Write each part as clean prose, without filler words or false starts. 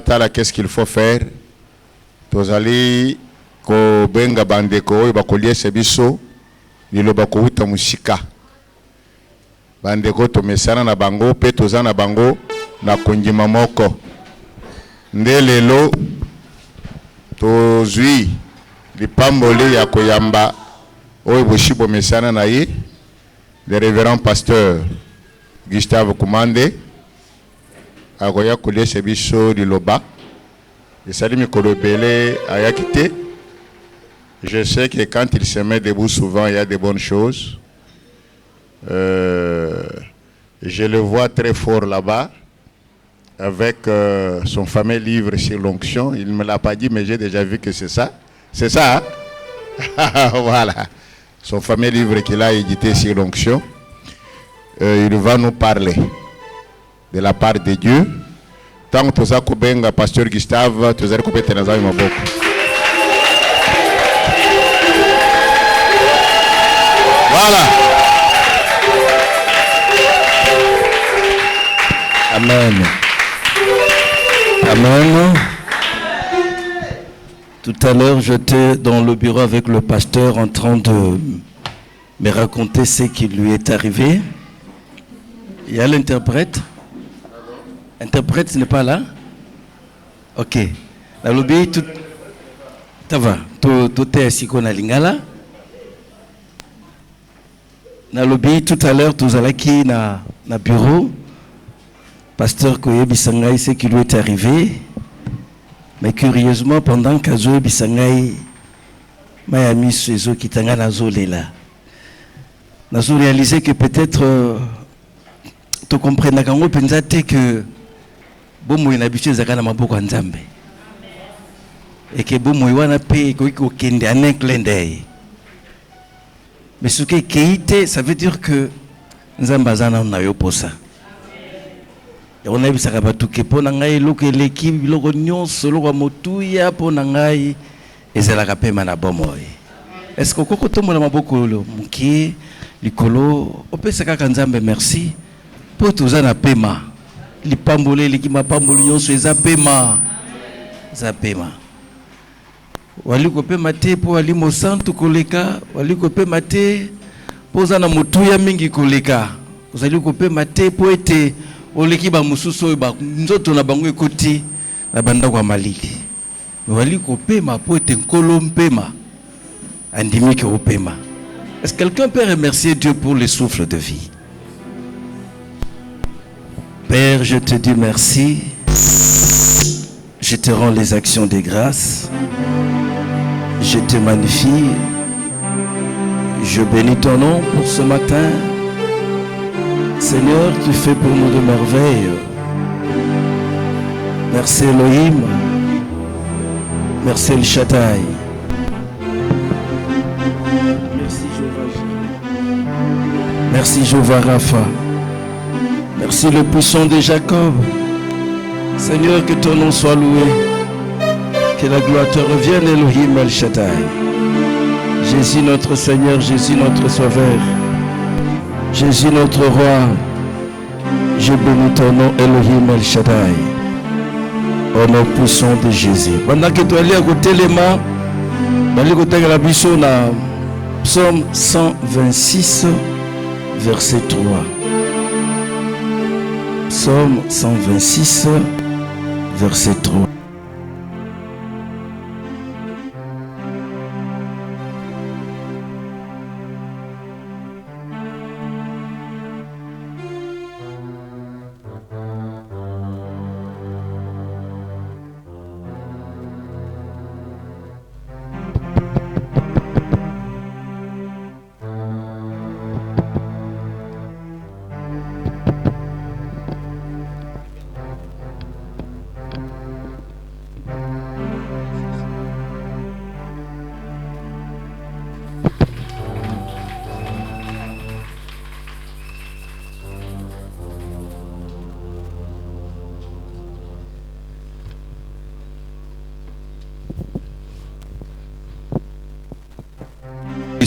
Tala, qu'est-ce qu'il faut faire? Tozali ko benga bandeko ba kolie sebiso lilo ba ko uta musika. Bandeko to mesana na bango pe tozana bango na konjima moko. Ndelelo tozui lipambole ya koyamba oyo boshibo mesana na ye le révérend pasteur Gustave Kumande akoya kolie sebiso liloba. Et Salim Kolobele a quitté. Je sais que quand il se met debout, souvent il y a de bonnes choses. Je le vois très fort là-bas, avec son fameux livre sur l'onction. Il ne me l'a pas dit, mais j'ai déjà vu que c'est ça. C'est ça, hein? Voilà. Son fameux livre qu'il a édité sur l'onction. Il va nous parler de la part de Dieu. Tant que ça kubenga pasteur Gustave tuzari kupete na zawi maboko. Voilà. Amen. Amen. Tout à l'heure, j'étais dans le bureau avec le pasteur en train de me raconter ce qui lui est arrivé. Il y a l'interprète. Interprète n'est pas là? Ok. La lobby, tout. Ça va. Tout est assis qu'on a lingala. La lobby, tout à l'heure, tous allés qui na bureau. Pasteur Koye Bisangai, ce qui lui est arrivé. Mais curieusement, pendant qu'Azoe Bisangai m'a mis sur les qui t'anga Nazolé là. Nazo réalisé que peut-être tu comprends quand pensate que bomo inabishe zakana maboko nzambe et que bomo wana pe ko kende anen klende mais ce qui est ça veut dire que nzamba zana na yo posa et on a vu ça ka batu ke pona ngai loke l'équipe loko nyonso loko motuya pona ngai ezela ka pema na bomo est-ce que koko to mona maboko lo muki likolo opesa ka nzambe merci pour tous na pema li pambole li kima pambole nyonso ezapema zapema wali ko pema te po wali mosantu koleka wali ko pema te poza na mutuya mingi koleka ozali ko pema te po ete oleki ba mususu ba nzoto na bango ekoti na banda kwa malili wali ko pema po ete nkolo mpema andimi ke opema. Est-ce que quelqu'un peut remercier Dieu pour le souffle de vie? Père, je te dis merci. Je te rends les actions des grâces. Je te magnifie. Je bénis ton nom pour ce matin. Seigneur, tu fais pour nous de merveilles. Merci Elohim. Merci El Shaddai. Merci Jéhovah. Merci Jéhovah Rapha. Merci le puissant de Jacob. Seigneur, que ton nom soit loué. Que la gloire te revienne, Elohim El Shaddai. Jésus notre Seigneur, Jésus notre Sauveur. Jésus notre Roi. Je bénis ton nom, Elohim El Shaddai. Au nom puissant de Jésus. Pendant que tu allais à côté les mains, la biso na Psaume 126, verset 3. Psaume 126, verset 3.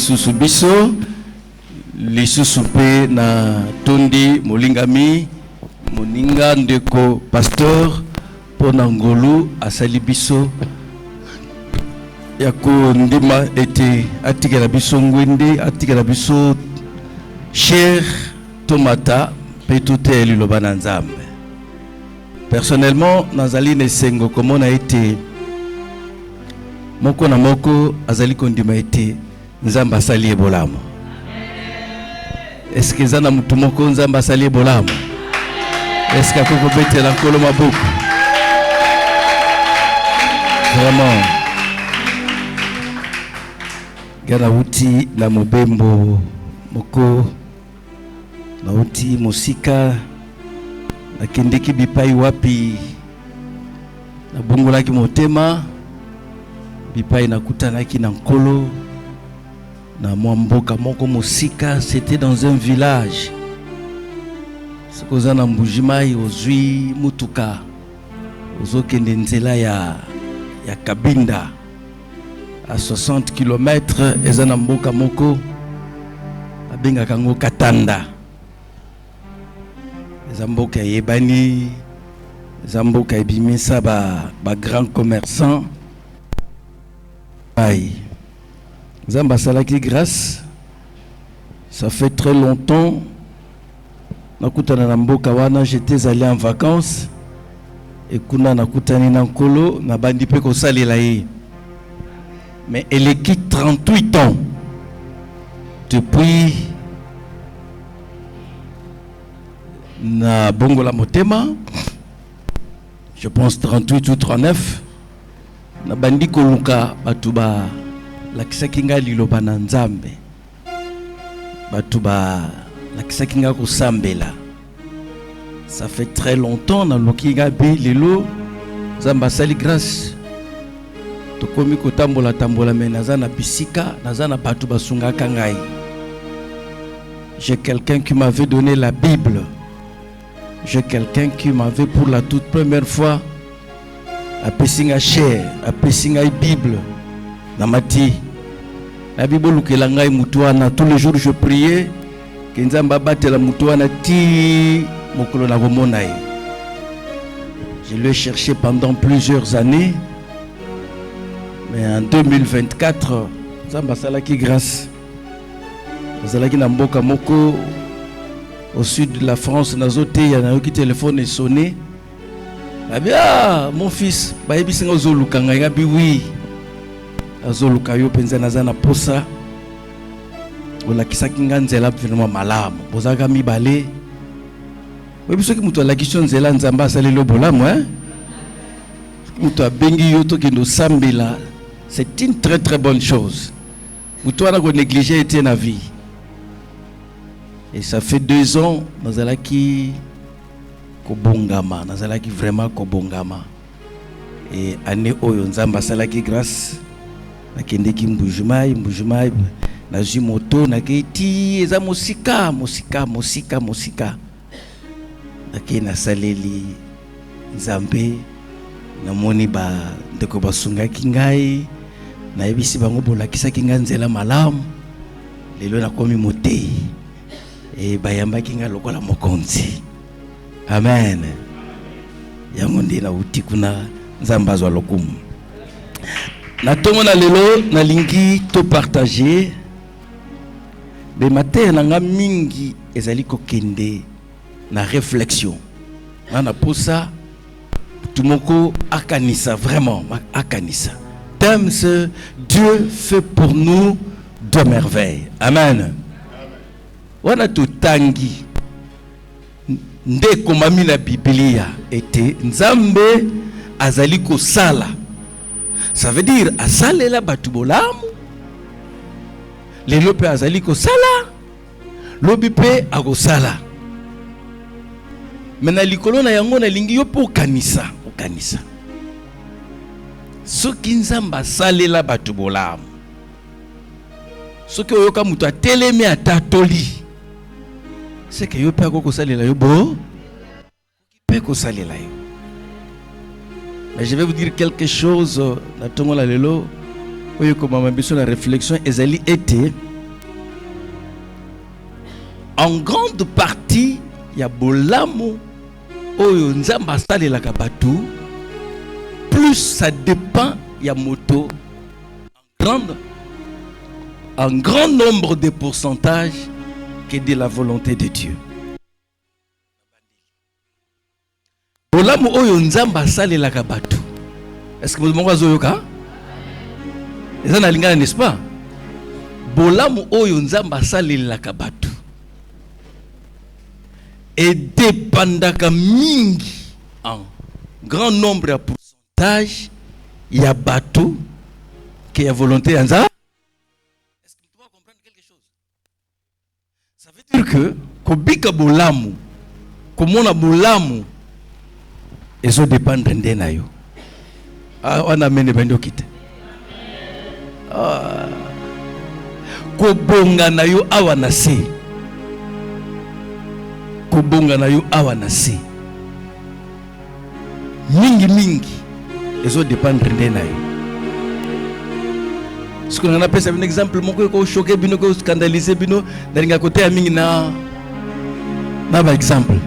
lisusu biso lisusu pe na tondi molingami moninga ndeko pasteur pour Nangolo à Salibiso Yako Ndima était Atikala Biso Ngwende Atikala Biso cher Tomata Petute Lilobana Nzambe. Personnellement Nazali Nesengo comment on a été Moko na moko azali kondima été Nzamba Sali Ebolamo. Est-ce que Zana Mutumoko Nzamba Sali Ebolamo? Est-ce qu'il y a beaucoup de la colombe beaucoup? Vraiment. Gana uti la mobembo moko na uti musika na kendeki bipai wapi na bongola ki motema bipai na kutanaki na nkolo na mwamboka moko musika. C'était dans un village. Kozana mbujimai ozui mutuka ozokende nzela ya Kabinda à 60 km ezana mboka moko abenga kango Katanda. Zamboka yebani zamboka ebimisa ba grand commerçant ay Zamba salaki grâce. Ça fait très longtemps nakutana na mboka wana, j'étais allé en vacances et kuna nakutani na nkolo na bandi pe ko salela ye. Mais elle quitte 38 ans depuis na bongola motema, je pense 38 ou 39 na bandi koluka batuba lakisaki nga liloba na Nzambe batuba Lakisakinga ko sambela. Ça fait très longtemps na lokinga be lelo Nzamba sali grâce tokomi ko tambola mais naza na bisika naza na batu basunga kangai. J'ai quelqu'un qui m'avait donné la Bible. J'ai quelqu'un qui m'avait pour la toute première fois apesinga cher, apesinga Bible na mati. La Bible lukelanga mutuana tous les jours je priais. Je l'ai cherché pendant plusieurs années, mais en 2024, Nzamba salaki grâce. Salaki na mboka moko au sud de la France, nazote ya na yoki téléphone sonné. Ah mon fils, ba yebisinga ozoluka ngai bi oui. Azoluka yo penza nazana posa. Ola kisaki nganzela vraiment malamu bozaka mibale webisoki mutu ala kisho nzela Nzamba asalelo bolamu mutu abengi yo tokendo sambela. C'est une très très bonne chose. Mutu wana ko négliger était na vie. Et ça fait 2 ans nazalaki kobongama, nazalaki vraiment kobongama. Et année oyo Nzamba asalaki grâce nakendeki mbujumai na moto na kiti eza musika nake na saleli Nzambe na moni ba ndeko basungaki ngai na yebisi bango bolakisaki nga nzela malamu lelo nakomi motei e bayambaki nga lokola mokonzi. Amen. Yango ndi na uti kuna Nzamba azwa lokumu na tongo na lelo na lingi to partager. Mais matin nanga mingi ezali ko kende na réflexion. Nana pour ça tumoko akanisa vraiment akanisa. Thème c'est Dieu fait pour nous de merveilles. Amen. Wana tutangi nde komami na Biblia était Nzambe azali ko sala. Ça veut dire asalela batu bolamu. Lelo pe azali ko sala lobi pe akosala. Mena likolo na yango na lingi yo po kanisa soki Nzamba salela batu bolamu soki oyoka mutu atelemi atatoli c'est que yo pe akosalela yo bo pe kosalela yo. Mais je vais vous dire quelque chose na tongo la lelo. Oui, comme ma mission la réflexion, ezali était en grande partie ya bolamu oyo Nzamba salela ka batu plus ça dépend ya moto en grand nombre de pourcentages que de la volonté de Dieu. Bolamu oyo nzamba salelaka bato. Est-ce que vous m'avez zoyoka? Eza na lingana, n'est-ce pas? Bolamu oyo nzamba salelaka bato. Et dépendaka mingi en grand nombre de pourcentage ya bato qui a volonté en ça. Est-ce que tu vas comprendre quelque chose? Ça veut dire que kobika bolamu komona bolamu ezo dépendre ndena yo. Ah, on a mené bendo kite. Ah. Kobonga na yo awa na se. Kobonga na yo awa na se. Mingi ezo dépendre ndena yo. Ce qu'on appelle c'est un exemple moko ko choquer bino ko scandaliser bino dalinga côté ya mingi na ba exemple.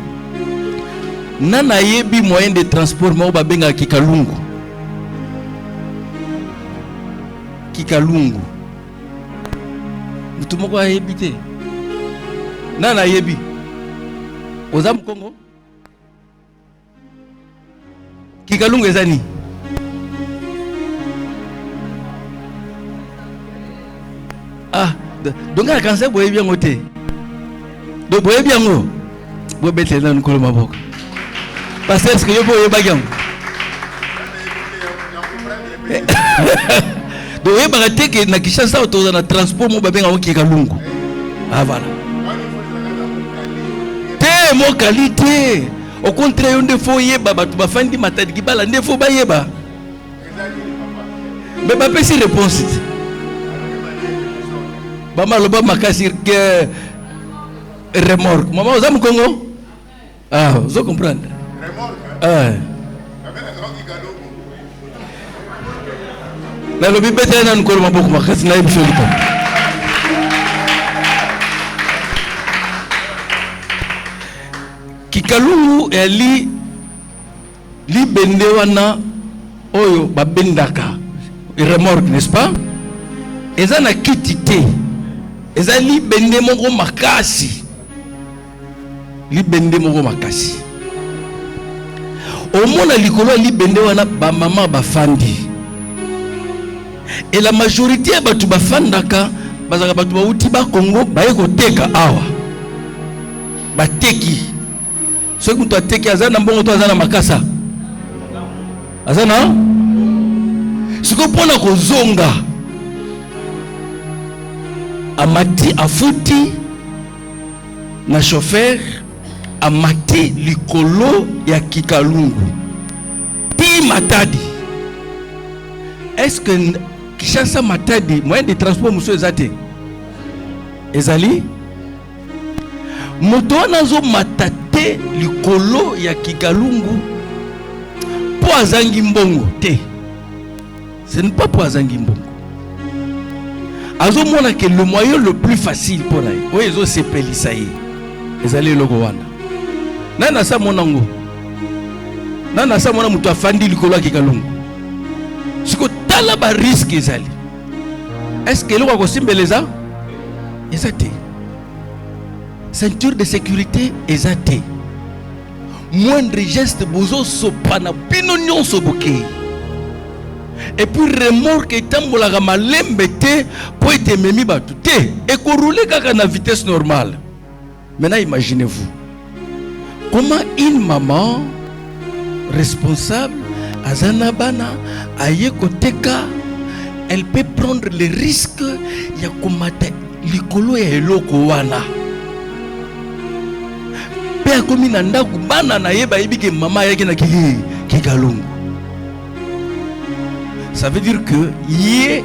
Nana yebi moyen de transport mo ba benga kikalungu. Kikalungu. Mutu moko ayebi te. Nana yebi. Oza Kongo? Kikalungu ezani. Ah, donc à quand ça boye bien côté. Donc boye bien ngo. Boye bete na nkolo maboko. Parce que yo boye bagam. Donc yeba raté que na Kinshasa autour na transport mo babenga ngo Kikalungu. Ah voilà. Te mo qualité. Au contraire on defo yeba batu bafandi matadi kibala ndefo ba yeba. Mais pas pesi réponse. Bama loba makasir que remorque. Maman, vous avez Congo? Ah, vous comprenez? Remorque. Ah. La lobi bête na nkolo maboko makasi na ebisho liko. Kikalungu eli li bende wana oyo babendaka remorque, n'est-ce pas? Eza na kitité. Eza li bende moko makasi. Li bende moko makasi. Au mona likolo li bende wana ba maman ba fandi. Et la majorité ba tu ba fandaka bazaka ba tu ba uti ba Congo ba yeko teka awa. Ba teki. Ceux qui toi teki azana mbongo to azana makasa. Azana? Siko pona ko zonga. Amati afuti na chauffeur amati likolo ya Kikalungu ti matadi. Est-ce que Kinshasa matadi moyen de transport monsieur ezate ezali moto nazo matate likolo ya Kikalungu po azangi mbongo te. Ce n'est pas pour azangi mbongo. Azo mona que le moyen le plus facile pour lui. Oui, ils ont sepeli ça y. Ils allaient le Rwanda. Nana sa monango. Nana sa mona mutu afandi likolo Kikalungu. Siko tala ba risque ezali. Est-ce que le ko simbeleza? Ezate. Ceinture de sécurité ezate. Moindre geste bozo sopana pino nyonso bokei. Et puis remorque etambolaka malembe te po ete memi batu te et ko rouler kaka na vitesse normale. Maintenant imaginez-vous comment une maman responsable azana bana aye koteka, elle peut prendre le risque ya komata likolo ya eloko wana. Pe akomi na ndaku bana na yeba yebike mama yake na Kikalungu. Ça veut dire que yé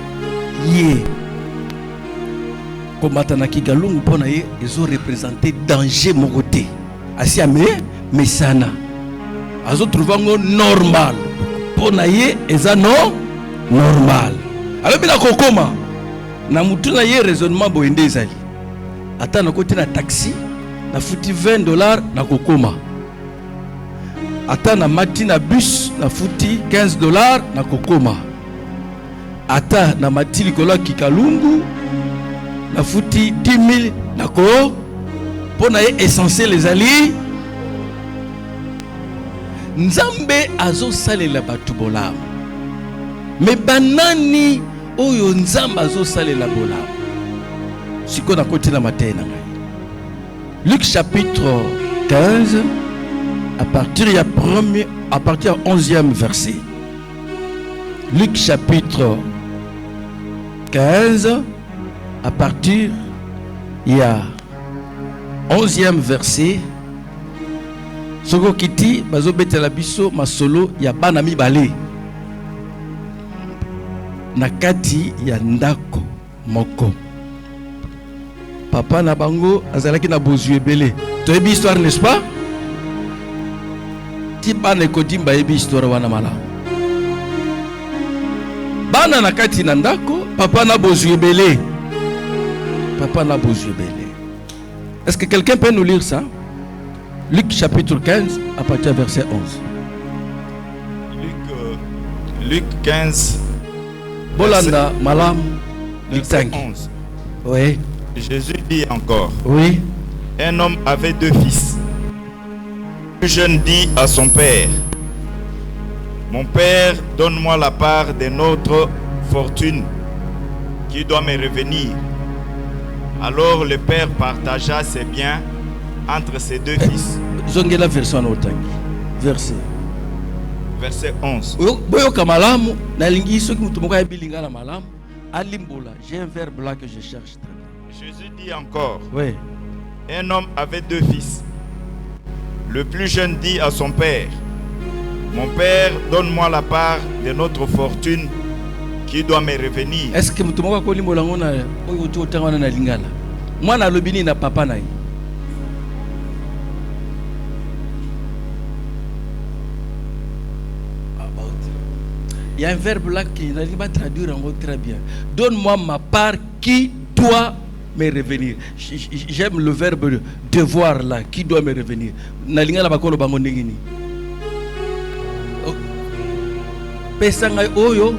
komata na Kikalungu pona ye ils ont représenté danger mon côté. Asi ame mesana. Azo trouvango normal. Pona ye eza no normal. Alors bila kokoma na mutu na ye raisonnement boende ezali. Ata na côté na taxi na futi $20 na kokoma. ata na mati na bus na futi $15 na kokoma. Ata na mati likolo ya kikalungu na futi 10 000 na ko pona ye essentiel ezali Nzambe azo salela batu bolamu. Me banani oyo Nzambe azo salela bolamu. Siko na koti na matena ngai. Luc chapitre 15 à partir du 11e verset. Luc chapitre 15 à partir du 11e verset. Soko kiti bazo betela biso masolo ya bana mibale na kati ya ndako moko. Papa na bango azalaki na bozu ebele. Toyebi histoire, n'est-ce pas? Ti bana kodimba yebi histoire wana mala. Bana na kati na ndako, papa na bozu ebele. Papa na bozu ebele. Est-ce que quelqu'un peut nous lire ça? Luc chapitre 15 à partir du verset 11. Luc 15. Bolanda malam Luc 5. 11. Oui. Jésus dit encore. Oui. Un homme avait 2 fils. Le plus jeune dit à son père: mon père, donne-moi la part de notre fortune qui doit me revenir. Alors le père partagea ses biens entre ses 2 fils. Zongela version otangi. Verset 11. Boyo kamalamu na lingi soki mutu moko bilinga na malamu alimbola. J'ai un verbe là que je cherche. Jésus dit encore. Oui. Un homme avait 2 fils. Le plus jeune dit à son père: mon père, donne-moi la part de notre fortune qui doit me revenir. Est-ce que mutu moko ko limbola ngona oyo to tangana na lingala? Mwana lobini na papa na ye. Il y a un verbe là qui n'arrive pas à traduire en très bien. Donne-moi ma part qui doit me revenir. J'aime le verbe devoir là, qui doit me revenir. Nalinga la bakolo bango ndengini. Pesa ngai oyo.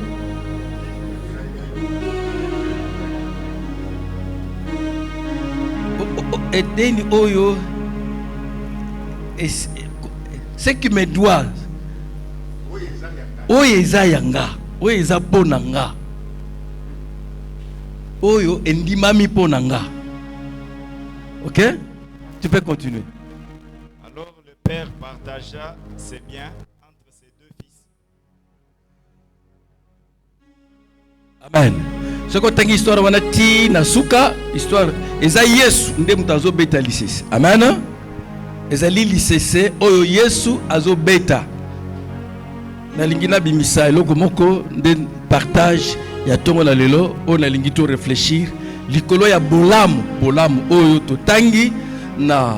Edeni oyo. Ce qui me doit. Oyo eza yanga, oyo eza ponanga. Oyo endimami ponanga. OK? Tu peux continuer. Alors le père partagea ses biens entre ses 2 fils. Amen. Ce qu'on tangi histoire wana ti na suka, histoire eza Yesu nde mutazo beta lisese. Amen. Ezali lisese oyo Yesu azo beta. Na lingina bimisa eloko moko nde partage ya tongo na lelo o na lingi to réfléchir likolo ya bolamu oyo to tangi na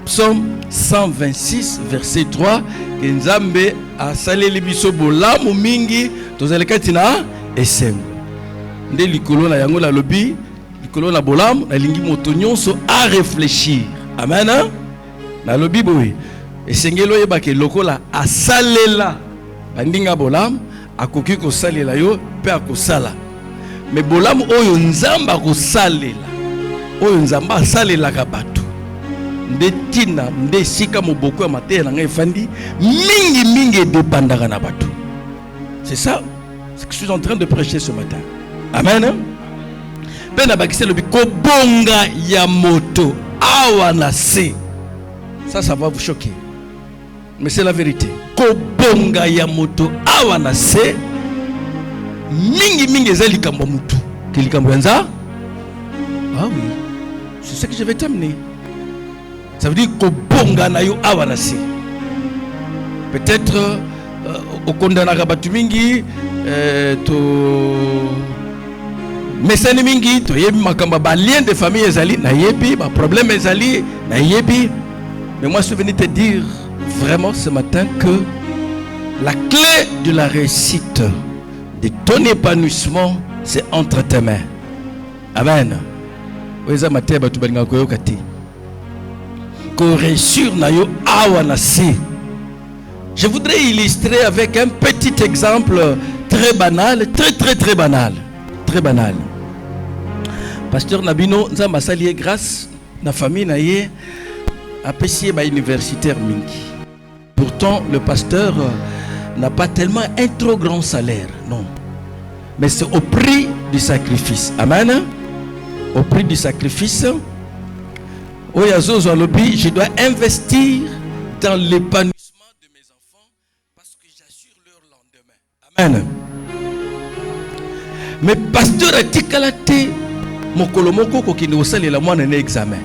Psaume 126 verset 3 que Nzambe a saleli biso bolamu mingi tozalekati na esengo nde likolo na yango la lobi likolo na bolamu na lingi moto nyonso a réfléchir. Amen. Na lobi boye esengelo yebake lokola asalela bandinga bolamu akoki kosalela yo pe akosala. Me bolamu oyo Nzamba kosalela oyo Nzamba asalelaka bato nde tina nde sika moboko ya mateya na ngai efandi mingi dépendaka na bato. C'est ça ce que je suis en train de prêcher ce matin. Amen. Pe na bakise lobi kobonga ya moto awa na se. Ça va vous choquer. Mais c'est la vérité. Kobonga ya moto awa na se mingi eza likambo mutu ke likambo yanza. Ah oui, c'est ce que je vais t'amener. Ça veut dire kobonga na yo awa na se. Peut-être au kondanaka batu mingi to mesani mingi to yebi makamba ba lien de famille ezali na yebi ba problème ezali na yebi. Mais moi je suis venu te dire vraiment ce matin que la clé de la réussite de ton épanouissement c'est entre tes mains. Amen. Oza matin batu balinga koyoka te ko réussir na yo awa na se. Je voudrais illustrer avec un petit exemple très banal, très banal. Très banal. Pasteur Nabino, nous avons sali grâce à la famille naie à Pessier universitaire mingi. Pourtant, le pasteur n'a pas tellement un trop grand salaire, non. Mais c'est au prix du sacrifice. Amen. Au prix du sacrifice. Je dois investir dans l'épanouissement de mes enfants parce que j'assure leur lendemain. Amen. Mais pasteur a dit qu'elle a été mon colomoko qui nous sale la moine un examen.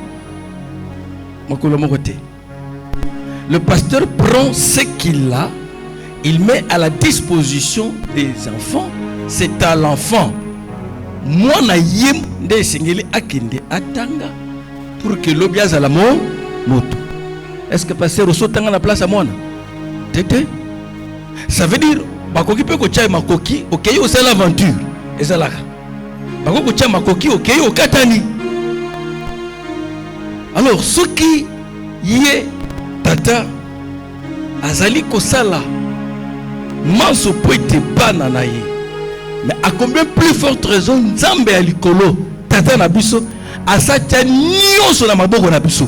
Mon colomoko. Le pasteur prend ce qu'il a, il met à la disposition des enfants. C'est à l'enfant. Moi na yem de singeli akende atanga pour que l'obiaz à la moto. Est-ce que pasteur Rosso tanga la place à moi? Tété. Ça veut dire bakoki pe ko tchai makoki, OK, c'est l'aventure. Et ça là. Bakoki tchai makoki, OK, au katani. Alors ce qui yé tata azali kosala manso poite bana na ye. Mais à combien plus forte raison Nzambe à likolo tata na biso asatia nyonso na maboko na biso.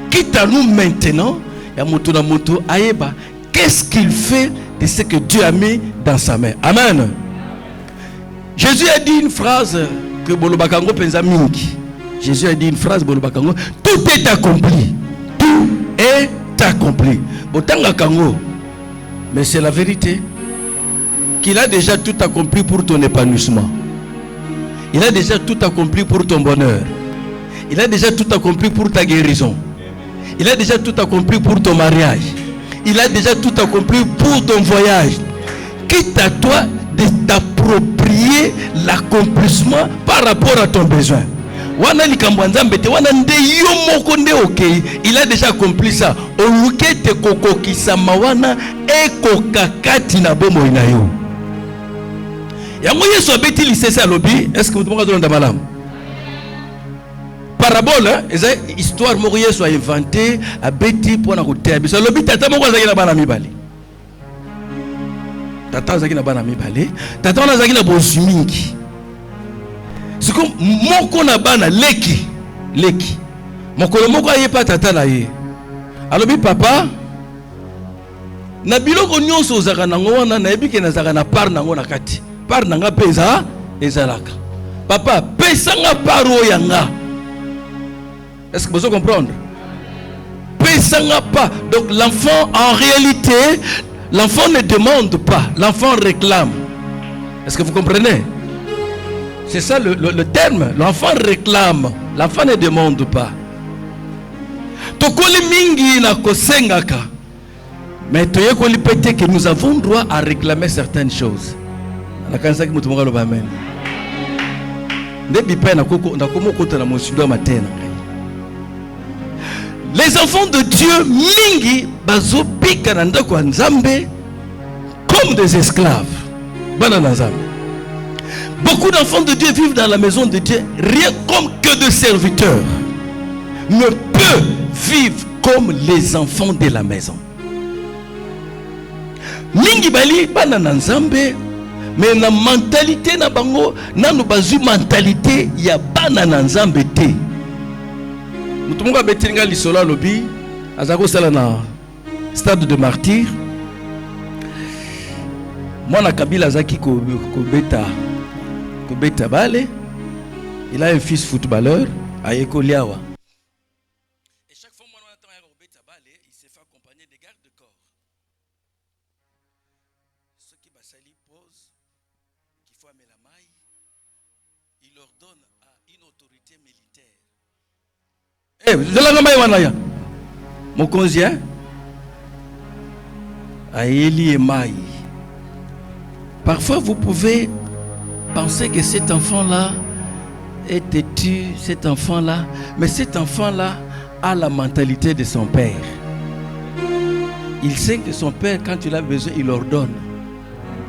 Quitte à nous maintenant ya moto na moto ayeba qu'est-ce qu'il fait de ce que Dieu a mis dans sa main. Amen. Jésus a dit une phrase que bolobakango penza mingi. Jésus a dit une phrase bolobakango, tout est accompli. Tout est accompli. Botanga kango. Mais c'est la vérité. Qu'il a déjà tout accompli pour ton épanouissement. Il a déjà tout accompli pour ton bonheur. Il a déjà tout accompli pour ta guérison. Il a déjà tout accompli pour ton mariage. Il a déjà tout accompli pour ton voyage. Quitte à toi de t'approprier l'accomplissement par rapport à ton besoin. Il a déjà accompli ça. Est-ce que vous avez malam? Parabole, histoire Mourier soit inventée à Betty pour la route. Le tata moko azaki na bana mibale. Tata azaki na bana mibale. Tata on azaki na bozumingi. C'est comme moko na bana leki. Mokolo moko aye pa tata na ye. Alobi papa na biloko nyonso ozaka nango wana na yebi ke nazaka na part nango na kati. Part nanga pesa ezalaka. Papa pesa nga part oyanga. Est-ce que vous comprenez? Pesa nga pas. Donc l'enfant en réalité, l'enfant ne demande pas, l'enfant réclame. Est-ce que vous comprenez? C'est ça le terme. L'enfant réclame, l'enfant ne demande pas. Tokoli mingi na kosengaka. Mais toyekoli pete que nous avons droit à réclamer certaines choses. La kanisa ki mutu moko loba amen. Ndebi pe na koko ndakomo kota na mosindo matena. Les enfants de Dieu mingi bazo pika na ndako nzambe comme des esclaves. Bana nzambe. Beaucoup d'enfants de Dieu vivent dans la maison de Dieu rien comme que de serviteurs. Ne peuvent vivre comme les enfants de la maison. Mingi bali bana nzambe. Mais la mentalité na bango nanu bazu mentalité ya bana na nzambe te. Mutumunga betinga lisola lobi azako sala na stade de martyr. Mwana Kabila zaki ko beta bale. Il a un fils footballeur à Ekoliawa. Et chaque fois mwana attend ko beta bale, il se fait accompagner des gardes de corps. Ceux qui basali pose qu'il faut amener la maille, il leur donne à une autorité militaire. Vous allez la maille wanaya. Mon conscient Aéli et maille. Parfois vous pouvez penser que cet enfant-là est têtu, cet enfant-là, mais cet enfant-là a la mentalité de son père. Il sait que son père, quand il a besoin, il ordonne.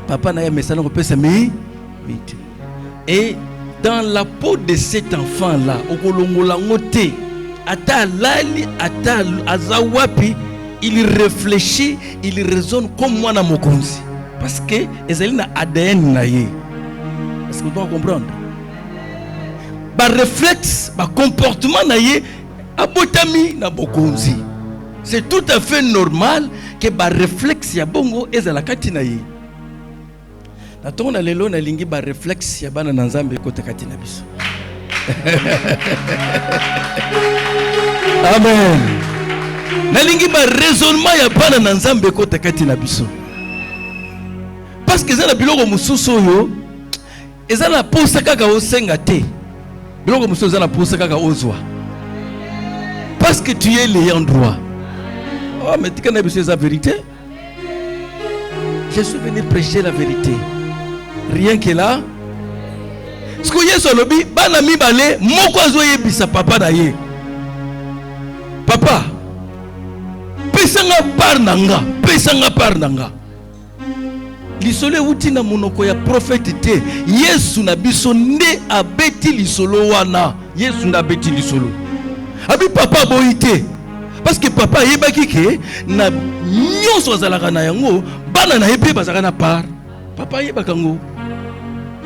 Papa n'a pas ça, on peut s'aimer. Et dans la peau de cet enfant-là, ata lali, ata azawapi, il réfléchit, il raisonne comme moi dans mon konzi. Parce que ezali na ADN na ye. Est-ce que vous doit comprendre? Ba réflexe, ba comportement na ye abotami na bokonzi. C'est tout à fait normal que ba réflexe ya bongo ezala kati na ye. Na tona lelo na lingi ba réflexe ya bana na Nzambe kota kati na biso. Amen. Na lingi ba raisonnement ya bana na Nzambe kota kati na biso. Parce que ezala biloko mususu yo ezala posa kaka osenga te. Biloko mususu ezala posa kaka ozwa. Parce que tu es l'ayant droit. Oh, mais tu connais la vérité. Je suis venu prêcher la vérité. Rien que là. Ce que je suis lobby, bana mi balé, moko azoye bisa papa na ye. Papa, pesanga par nanga, pesanga par nanga. Lisolo uti na monoko ya prophète te. Yesu na biso nde abeti lisolo wana. Yesu na abeti lisolo. Abi papa boite. Parce que papa yebaki ke na nyonso azalaka na yango bana na yepe bazaka na part. Papa yebaka ngo.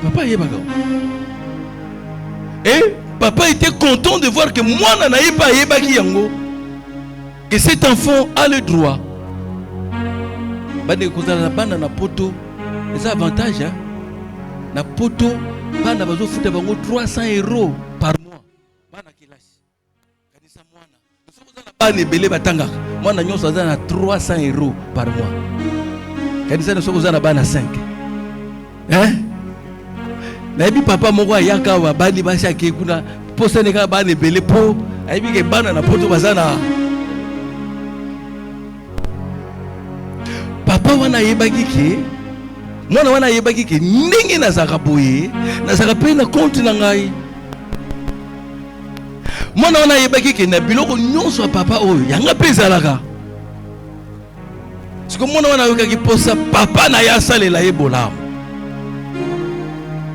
Papa yebaka. Et papa était content de voir que moi na yepa yebaki yango. Que cet enfant a le droit. Bane kozala na bana na poto. C'est un avantage hein. Na poto bana bazo futa bango 300 € par mois. Bana kilasi. Kanisa mwana. Bana belé batanga. Mwana nyonso azana 300 € par mois. Kanisa na soko zana bana 5. Hein? Na ebi papa moko ayaka wa bani basha ke kuna posa neka bana belé po. Aibi ke bana na poto bazana. Papa wana yebaki ke mwana wana yebaki ke ndenge nazaka boye nazaka pe na compte na ngai. Mwana wana yebaki ke na biloko nyonso papa oyo yanga pe ezalaka. Siko mwana wana yokaki posa papa na ya salela ye bolamu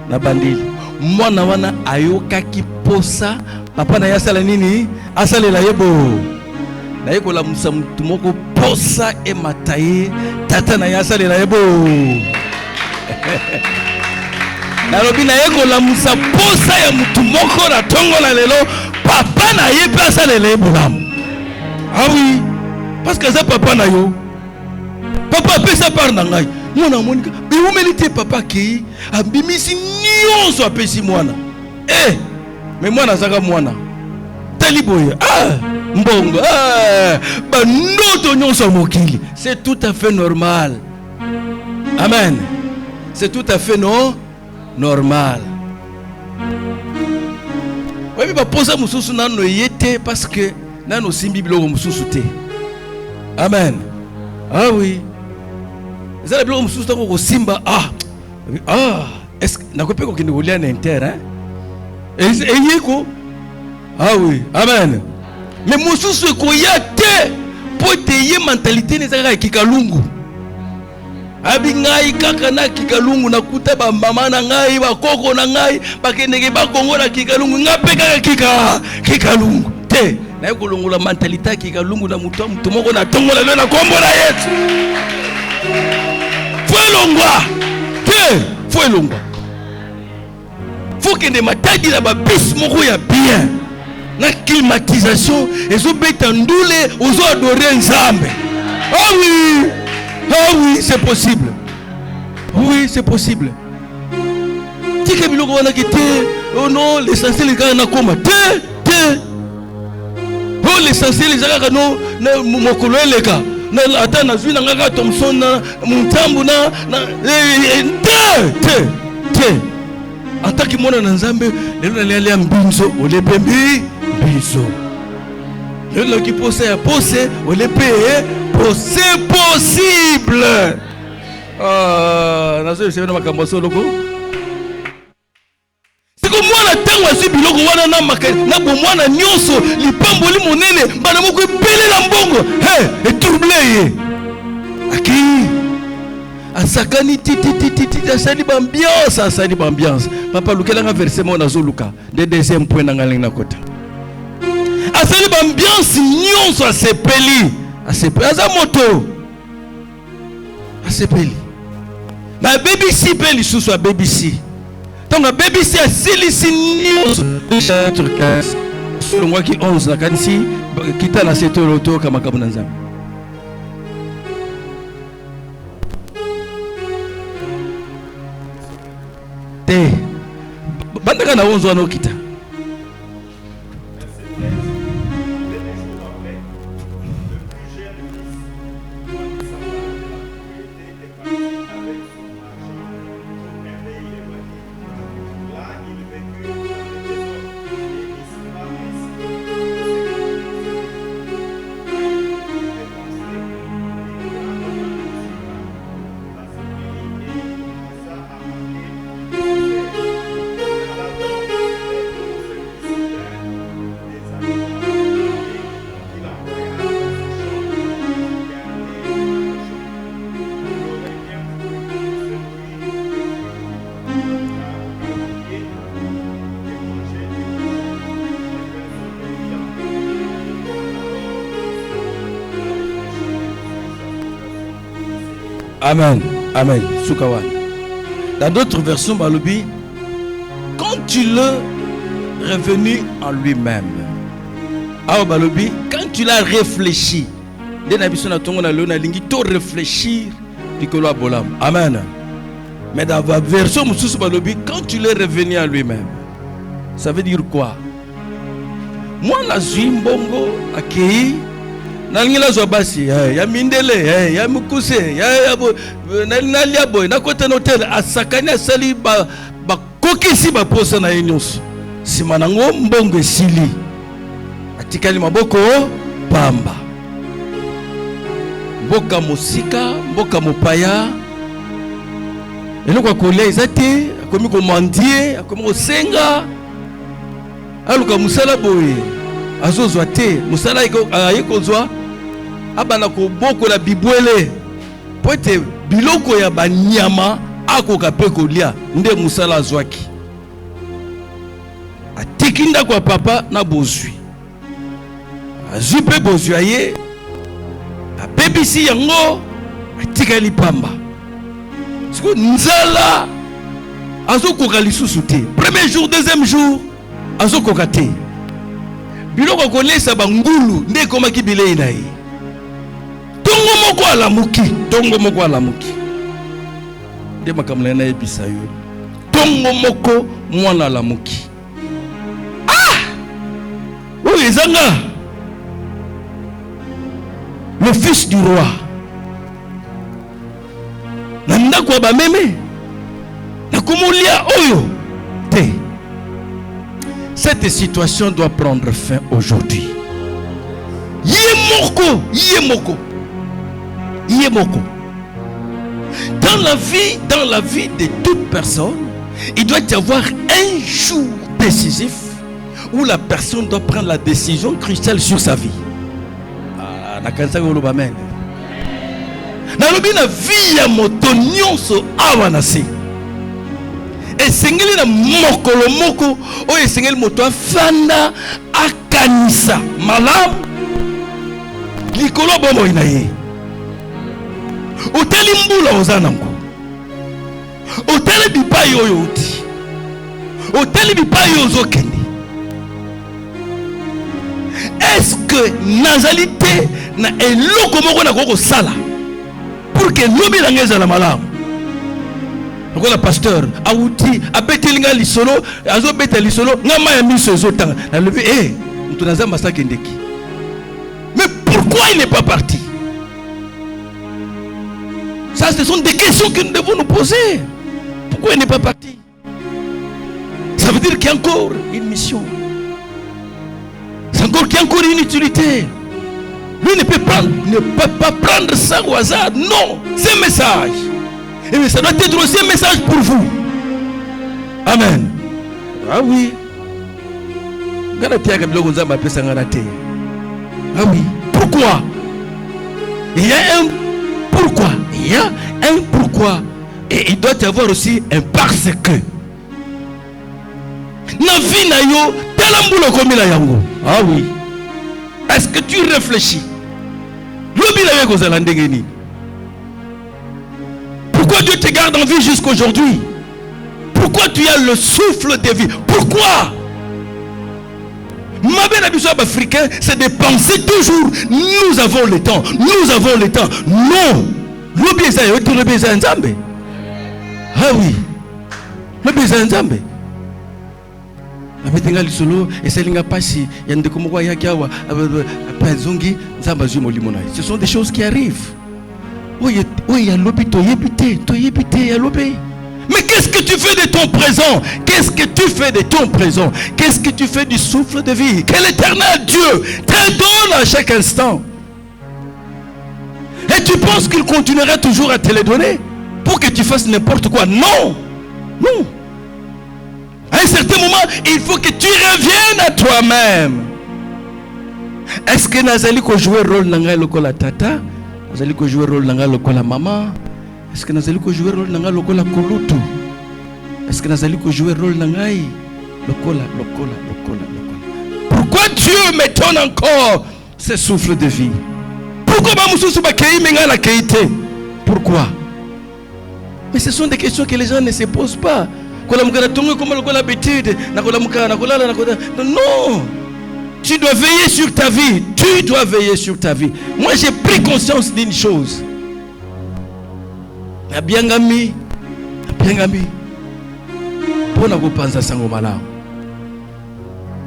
na bandeli. Mwana wana ayokaki posa papa na ya sala nini asalela ye bo. Na ye kola musa mutu moko posa e mataye tata na ya salela ye bo. Na lobi na ye kola musa posa ya mutu moko na tongo na lelo papa na ye pe asalela ye bolamu. Ah oui, parce que ça papa na yo. Papa pesa par na ngai. Mwana monika bi umelite papa ki abimisi nyonso apesi mwana. Eh, mais mwana zaka mwana. Taliboye. Ah, mbongo. Ah, ba noto nyonso mokili. C'est tout à fait normal. Amen. C'est tout à fait normal. Oui, mais posa mususu nano yete parce que nano simbi biloko mususu te. Amen. Ah oui. Ça biloko mususu tako ko simba est-ce que nakope ko kende kolia na inter hein? Et yeko. Ah oui. Amen. Mais mususu ko yate po te ye mentalité ne zaka kikalungu. Abi ngai kaka na kikalungu nakuta ba mama na ngai ba koko na ngai bakendeke ba kongo na kikalungu ngape kaka kikalungu te na ekolongola mentalité kikalungu na mutu moko na tongola le na kombo na Yesu. Faut elongwa. Faut que des matadi na ba bis moko ya bien. Na climatisation ezo beta ndule ozo adorer Nzambe. Ah oui. Ah oui, c'est possible. Oui, c'est possible. Tika biloko wana kite. Oh non, l'essentiel est quand na koma. Te. Oh l'essentiel est quand no na mokolo eleka. Na ata na zwi na ngaka Thompson na Muntambu na te. Ataki mona na Nzambe, lelo na le mbinzo, olebembi biso. Lelo ki pose, olebe c'est possible. C'est comme moi la tango asi biloko wana na makali na bomwana nyonso lipamboli monene bana moko ebele la mbongo et troublé ye aki asakani titi asali bambiance papa lukela nga verset mo na zoluka de deuxième point na ngalinga na kota asali bambiance nyonso asepeli asepeli aza moto asepeli na BBC pe lisusu a BBC donc a BBC asilisi nyonso chapitre 15 solongwaki 11 nakanisi kita na setolo toyoka makambo na Nzambe. Te bandaka na 11 wana okita Amen, amen, Soukawan. Dans d'autres versions, Balobi, quand il est revenu en lui-même, alors Balobi, quand tu l'as réfléchi, réfléchir, amen. Mais dans la version Balobi, quand tu l'es revenu en lui-même, ça veut dire quoi? Moi, la Zimbongo, Akei, nalingila zo basi ya mindele ya mukuse ya nalia boy na kota hotel asakani asali ba kokisi ba posa na yenyos sima nango mbongo esili atikali maboko pamba mboka musika mboka mopaya eloko kolia ezate akomi ko mandie akomi ko senga aluka musala boy azozwa te musala ayekozwa abana ko boko la bibwele pote biloko ya banyama akoka pe kolia nde musala azwaki atikinda kwa papa na bozwi azwi pe bozwi aye apebisi yango atikali pamba siko nzala azokoka lisusu te premier jour deuxième jour azokoka te biloko kolesa bangulu nde komaki bilei na ye tongo moko alamuki nde makambo na yebisa yo tongo moko mwana alamuki oyo ezanga le fils du roi na ndako ya bameme nakomolia oyo te. Cette situation doit prendre fin aujourd'hui. Yemoko. Dans la vie de toute personne, il doit y avoir un jour décisif où la personne doit prendre la décision cruciale sur sa vie. Na lobi na vie ya moto nyonso awa na se. Esengeli na mokolo moko o esengeli moto afanda akanisa malamu likolo bomo ina ye oteli mbula ozanango oteli bipai oyo uti oteli bipai ozokende. Est-ce que nazali te na eloko moko na koko sala pour que lobi na ngeza la malamu? Le pasteur Aouti a bêté lisolo, azo bêté lisolo, ngama ya miso zotanga. La levé, mutunaza masaki ndeki. Mais pourquoi il n'est pas parti? Ça, ce sont des questions que nous devons nous poser. Pourquoi il n'est pas parti? Ça veut dire qu'il y a encore une mission. C'est encore qu'il y a encore une utilité. Lui ne peut pas prendre ça au hasard. Non, c'est un message. Et ça doit être aussi un message pour vous. Amen. Ah oui. Ah oui. Pourquoi? Il y a un pourquoi. Il y a un pourquoi. Et il doit y avoir aussi un parce que. Ah oui. Est-ce que tu réfléchis? Pourquoi Dieu te garde en vie jusqu'aujourd'hui? Pourquoi tu as le souffle de vie? Pourquoi? Ma belle habitude africain, c'est de penser toujours nous avons le temps, nous avons le temps. Non. Ah oui. Le besoin Nzambe. Abetenga lisolo eselinga pasi yande komoko yakiawa pazongi Nzamba zui molimo na. Ce sont des choses qui arrivent. Oui, ya lobi to yebite ya lobi. Mais qu'est-ce que tu fais de ton présent? Qu'est-ce que tu fais de ton présent? Qu'est-ce que tu fais du souffle de vie que l'Éternel Dieu te donne à chaque instant? Et tu penses qu'il continuera toujours à te les donner pour que tu fasses n'importe quoi? Non. Non. À un certain moment, il faut que tu reviennes à toi-même. Est-ce que Nazali ko jouer rôle nanga lokola tata? Nazali ko jouer rôle nanga lokola maman? Est-ce que Nazali ko jouer rôle nanga lokola kolutu? Est-ce que Nazali ko jouer rôle nanga lokola? Pourquoi Dieu me donne encore ce souffle de vie? Pourquoi Pourquoi? Mais ce sont des questions que les gens ne se posent pas. Non. Tu dois veiller sur ta vie. Tu dois veiller sur ta vie. Moi, j'ai pris conscience d'une chose.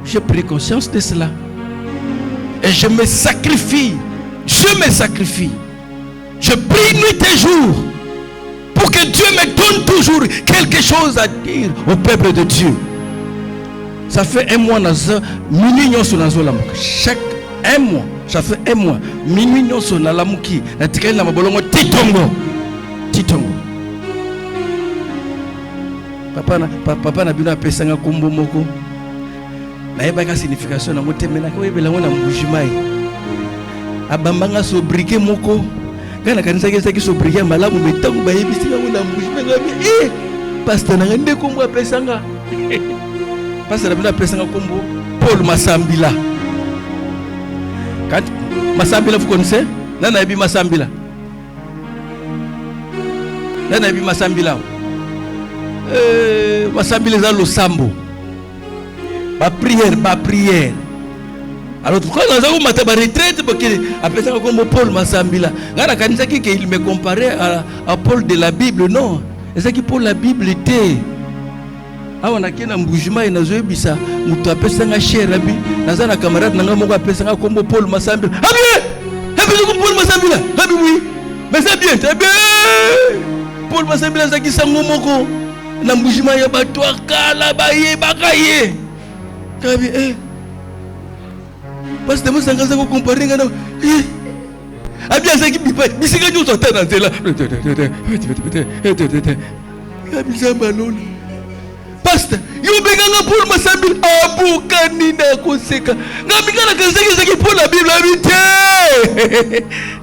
J'ai pris conscience de cela. Et je me sacrifie. Je prie nuit et jour pour que Dieu me donne toujours quelque chose à dire au peuple de Dieu. Ça fait un mois, chaque un mois, ça fait un mois, minuit nyonso na lamuki, na tikali na mabolongo titongo. Papa na bino apesanga kombo moko. Na yebaka signification na motemela ko yebela ngona mbujimai. Abambanga sobriquet moko. Kana kanisa kesa ki sobriquet malamu betangu ba yebisika ngona mbujimai. Pasteur na ngende kombo apesanga. Pasteur na bino apesanga kombo Paul Masambila. Quand Masambila, vous connaissez? Nana Ebi Masambila. Nana Ebi Masambila. Masambila za losambo. Ba prière. Alors quand nous avons maté ba retraite parce que après ça comme Paul Masambila. Ngana kanisa ki il me comparait à Paul de la Bible, non. Et ça qui Paul la Bible était. Ah on a kena mbujima inazoe bisa mutu apesanga cher abi nazana camarade nanga moko apesanga kombo Paul Masambila. Ah bien ko Paul Masambila. Ah oui. Mais c'est bien. Paul Masambila zaki sango moko na mbujima ya bato akala baye bakaye. Kabi parce que moi sanga zako comparer ngana ah bien zaki bipa bisika nyo sortir dans cela. Kabi zamba lolo. Pasteur, yo benganga Paul Masambila abukani na koseka. Ngamikana kanzaki zaki pour la Bible habité.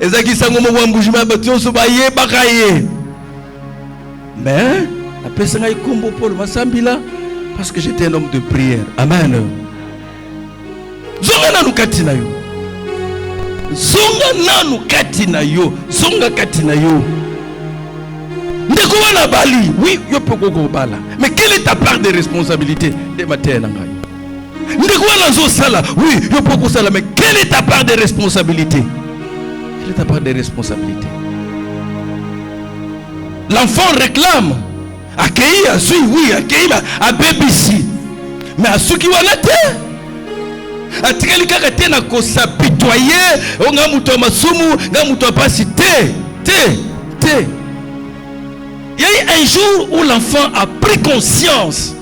Ezaki sango mo wambujima batyo so baye bakaye. Mais après ça kombo Paul Masambila parce que j'étais un homme de prière. Amen. Zonga nanu katina yo. Zonga katina yo. Ndeko bali, oui, yo poko bala. Mais quelle est ta part de responsabilité de matin nangai? Ndeko wana zo sala, oui, yo poko sala, mais quelle est ta part de responsabilité? Quelle est ta part de responsabilité? L'enfant réclame. Accueilli à sui, oui, accueilli à BBC. Mais à ceux qui wana te. A tikali kaka te na ko s'apitoyer, o nga muto masumu, nga muto pasi te. Il y a eu un jour où l'enfant a pris conscience.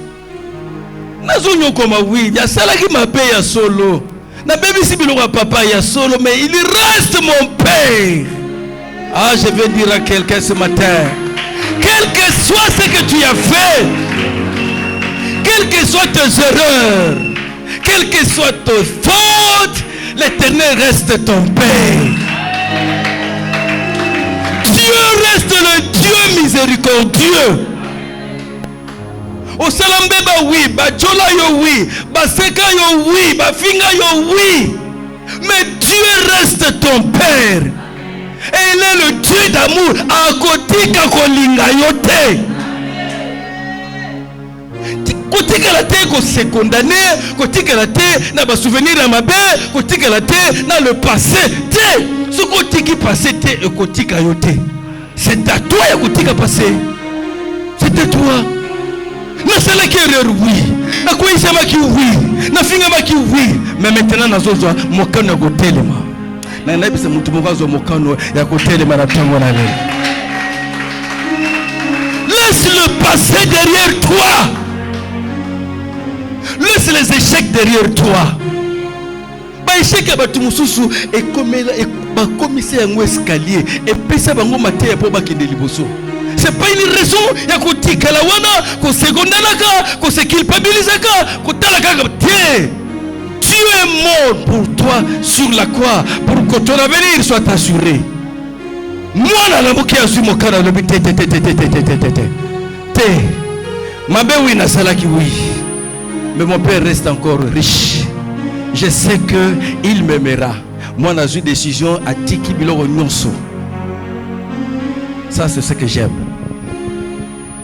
Nazonyo comme oui, il y a ça là qui m'a payé à solo. Na baby si bilonga papa ya solo, mais il reste mon père. Ah, je vais dire à quelqu'un ce matin, quel que soit ce que tu as fait, quelles que soient tes erreurs, quelles que soient tes fautes, l'Éternel reste ton père. Dieu reste le Dieu miséricordieux. Au salambeba oui, bajola yo oui, baseka yo oui, bafinga yo oui. Mais Dieu reste ton père. Et il est le Dieu d'amour. Akotika kolinga yote. Kotika la te ko se condamner, kotika la te na ba souvenir à ma belle, kotika la te na le passé. Te, ce kotiki passé te kotika yote. C'est à toi ya kotika passé. C'était toi. Na sala ki erreur oui. Na koisa ma ki oui. Na finga ma ki oui. Mais maintenant na zozo mokano ya kotelema. Na nabisa mutu mokazo mokano ya kotelema na tango na lelo. Laisse le passé derrière toi. Laisse les échecs derrière toi. Ba échec ya batu mususu ekomela ba komisa yango escalier et pesa bango mateya po bakende liboso. C'est pas une raison ya kotika la wana ko secondanaka ko se culpabilisaka ko talaka. Tiens, Dieu est mort pour toi sur la croix pour que ton avenir soit assuré. Moi la moki asu mokana le te mabe oui na salaki oui. Mais mon père reste encore riche. Je sais que il m'aimera. Moi, j'ai une décision à Tiki Biloro Nyonso. Ça, c'est ce que j'aime.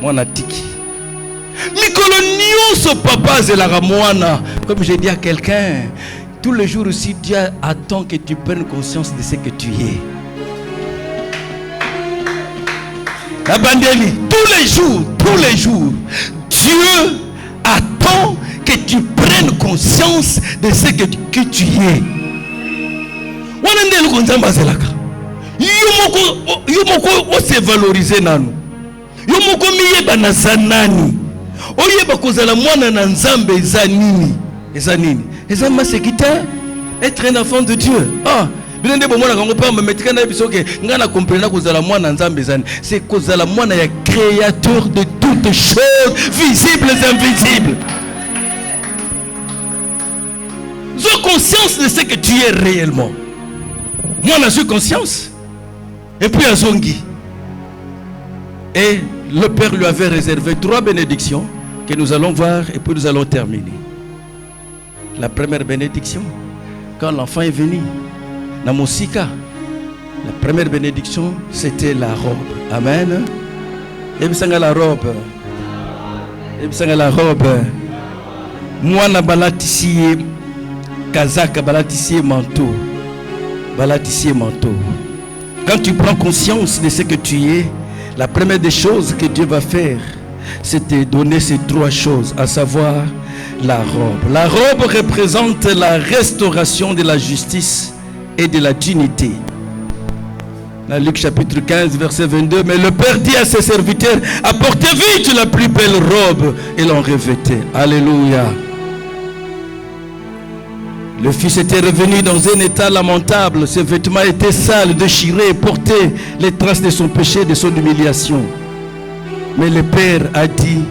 Moi, na Tiki. Mikolo Nyonso, papa, c'est la Ramoana. Comme j'ai dit à quelqu'un, tous les jours aussi, Dieu attend que tu prennes conscience de ce que tu es. La Bandeli, tous les jours, Dieu attend que tu prennes conscience de ce que tu es. Yomoko se valoriser nanu. Yomoko miyeba na sanani. Oyeba kozala mwana na nzambe ezanini. Ezanini. Ezama sekite être un enfant de Dieu. Ah, bilende bo mwana kango pa metika na bisoke ngana comprendre kozala mwana nzambe ezani. C'est kozala mwana ya créateur de toutes choses visibles et invisibles. J'ai conscience de ce que tu es réellement. Moi, j'ai conscience. Et puis à Zongi. Et le Père lui avait réservé 3 bénédictions que nous allons voir et puis nous allons terminer. La première bénédiction, quand l'enfant est venu, Namosika, la première bénédiction, c'était la robe. Amen. Et puis la robe. Et puis la robe. Moi, na balatisi Kazaka, balatissier manteau. Balatissier manteau. Quand tu prends conscience de ce que tu es, la première des choses que Dieu va faire, c'est te donner ces 3 choses, à savoir la robe. La robe représente la restauration de la justice et de la dignité. Dans Luc chapitre 15, verset 22, mais le Père dit à ses serviteurs, apportez vite la plus belle robe et l'en revêtez. Alléluia. Le fils était revenu dans un état lamentable. Ses vêtements étaient sales, déchirés, et portaient les traces de son péché, de son humiliation. Mais le père a dit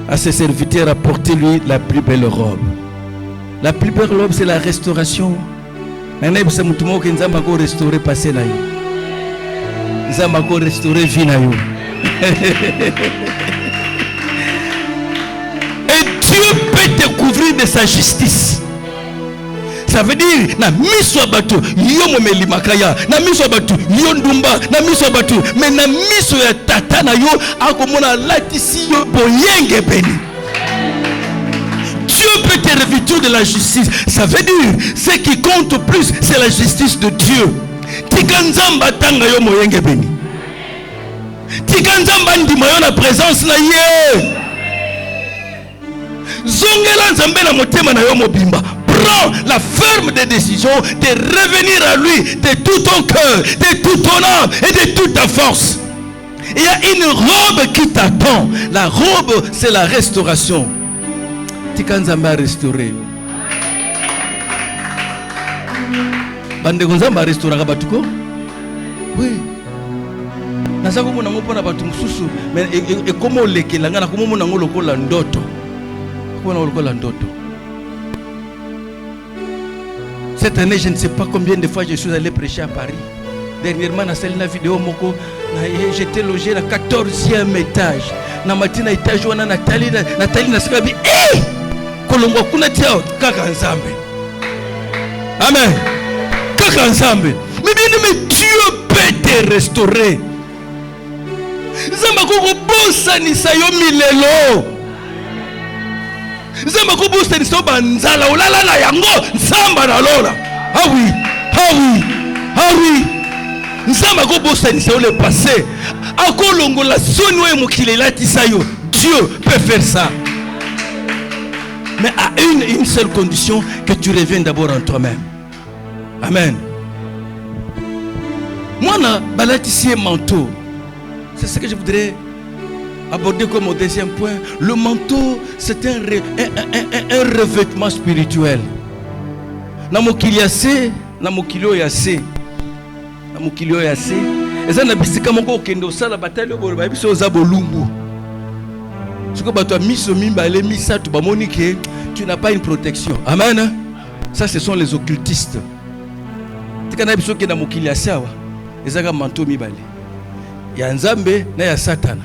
à ses serviteurs, apportez-lui la plus belle robe. La plus belle robe, c'est la restauration. Et Dieu peut te couvrir de sa justice. Ça veut dire na miso batu yo momeli makaya na miso batu yo ndumba na miso batu mais na miso ya tata na yo akomona latisi yo boyenge beni. Dieu peut te revêtir de la justice. Ça veut dire ce qui compte plus c'est la justice de Dieu. Tikanzamba tanga yo moyenge beni. Tikanzamba ndima yo na présence na ye. Zongela nzambe na motema na yo mobimba. Prends la ferme des décisions de revenir à lui de tout ton cœur, de toute ton âme et de toute ta force. Il y a une robe qui t'attend. La robe, c'est la restauration. Tikanzamba restauré. Bande gonzamba restaurera batuko? Oui. Nazako mona ngopona batu mususu mais et comment lekela ngana comment mona ngoloko la ndoto. Comment ngoloko la ndoto. Cette année, je ne sais pas combien de fois je suis allé prêcher à Paris. Dernièrement, dans cette vidéo, j'étais logé à 14e étage. Dans le étage, Nathalie n'a pas dit hey! Kolongo kuna tiao kaka nzambe. Amen. Kaka nzambe. Mais bien aimé, Dieu peut te restaurer. Zamba koko bosa ni sayo milelo. Zamba koko bosa ni sayo banzala olala na yango zamba na lola. Ah oui, ah oui, ah oui. Zamba koko bosa ni sayo le passé. Akolongo la soni we mokile lati sayo. Dieu peut faire ça. Mais à une seule condition, que tu reviennes d'abord en toi-même. Amen. Moi, je suis manteau. C'est ce que je voudrais aborder comme au deuxième point. Le manteau, c'est un revêtement spirituel. Namokilio yase. Et ça n'a pas été comme kendo ça la bataille au biso za bolumbu. Ce que tu as mis ce mimba les mis ça tu vas moniquer, tu n'as pas une protection. Amen. Ça ce sont les occultistes. Tu kana biso ke na mokili asawa. Ezaka manteau mibale. Ya nzambe na ya satana.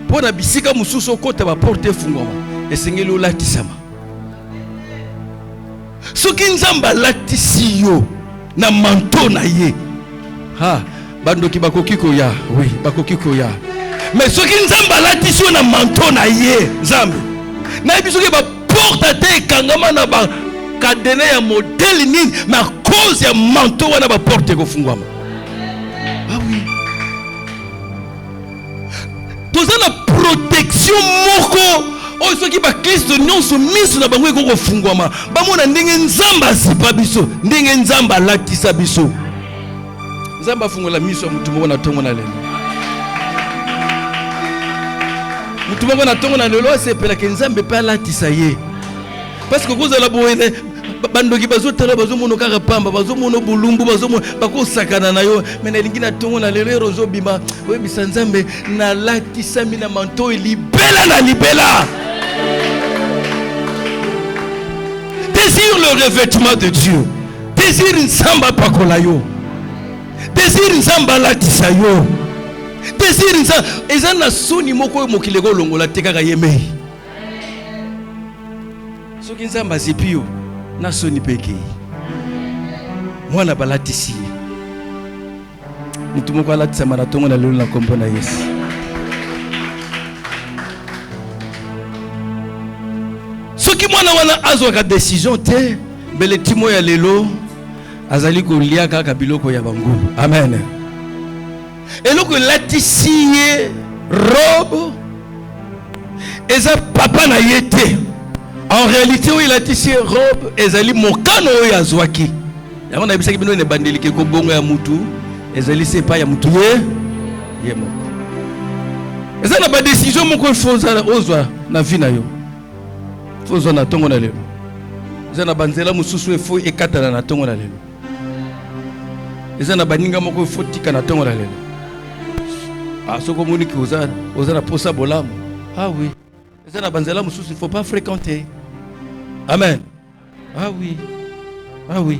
Pona bisika mususu kota ba porte fungoma. Esengeli olatisama. Soki nzamba latisi yo na manteau na ye. Ha, bandoki bakoki koya. Oui, bakoki koya. Mais ce qui nous a balatissé na manteau na ye nzambe. Na biso ke ba porte te kangama na ba kadene ya modèle nini mais à cause ya manteau wana ba porte ko fungwama. Ah oui. Toza na protection moko o so ki ba Kristo nyonso miso na bango ko fungwama. Ba mona ndenge nzamba zipa biso, ndenge nzamba latisa biso. Nzamba fungola miso mutu moko na tongo na lelo. Mutu moko na tongo na lelo sepela ke nzambe pa latisa ye. Parce que vous allez boire bandoki bazotala bazomono kaka pamba bazomono bulumbu bazomono bakosakana na yo mais na lingi na tongo na lelo rozo bima we bisanzambe na latisa mina manteau libela na libela. Désire le revêtement de Dieu. Désire nzamba pakola yo. Désire nzamba latisa yo. Désire nzamba ezana soni moko mokile ko longola tekaka yeme. Soki nzamba zipio na soni peke. Mwana balatisi. Mutu moko alatisa maratongo na lelo na kombo na Yesu. Soki mwana wana azwa ka décision te bele timo ya lelo azali kolia kaka biloko ya bangulu. Amen. Eloko latisi ye robe eza papa na yete. En réalité, il a tissé robe ezali mokano oyo azwaki. Yango na bisaki bino ne bandelike ko bongo ya mutu ezali c'est pas ya mutu ye moko. Eza na ba décision moko foza ozwa na vie na yo. Foza na tongo na lelo. Eza na banzela mususu efo ekatana na tongo na lelo. Eza na baninga moko efo tika na tongo na lelo. Ah soko moniki oza na posa bolamu. Ah oui. Eza na banzela mususu il faut pas fréquenter. Amen. Ah oui. Ah oui.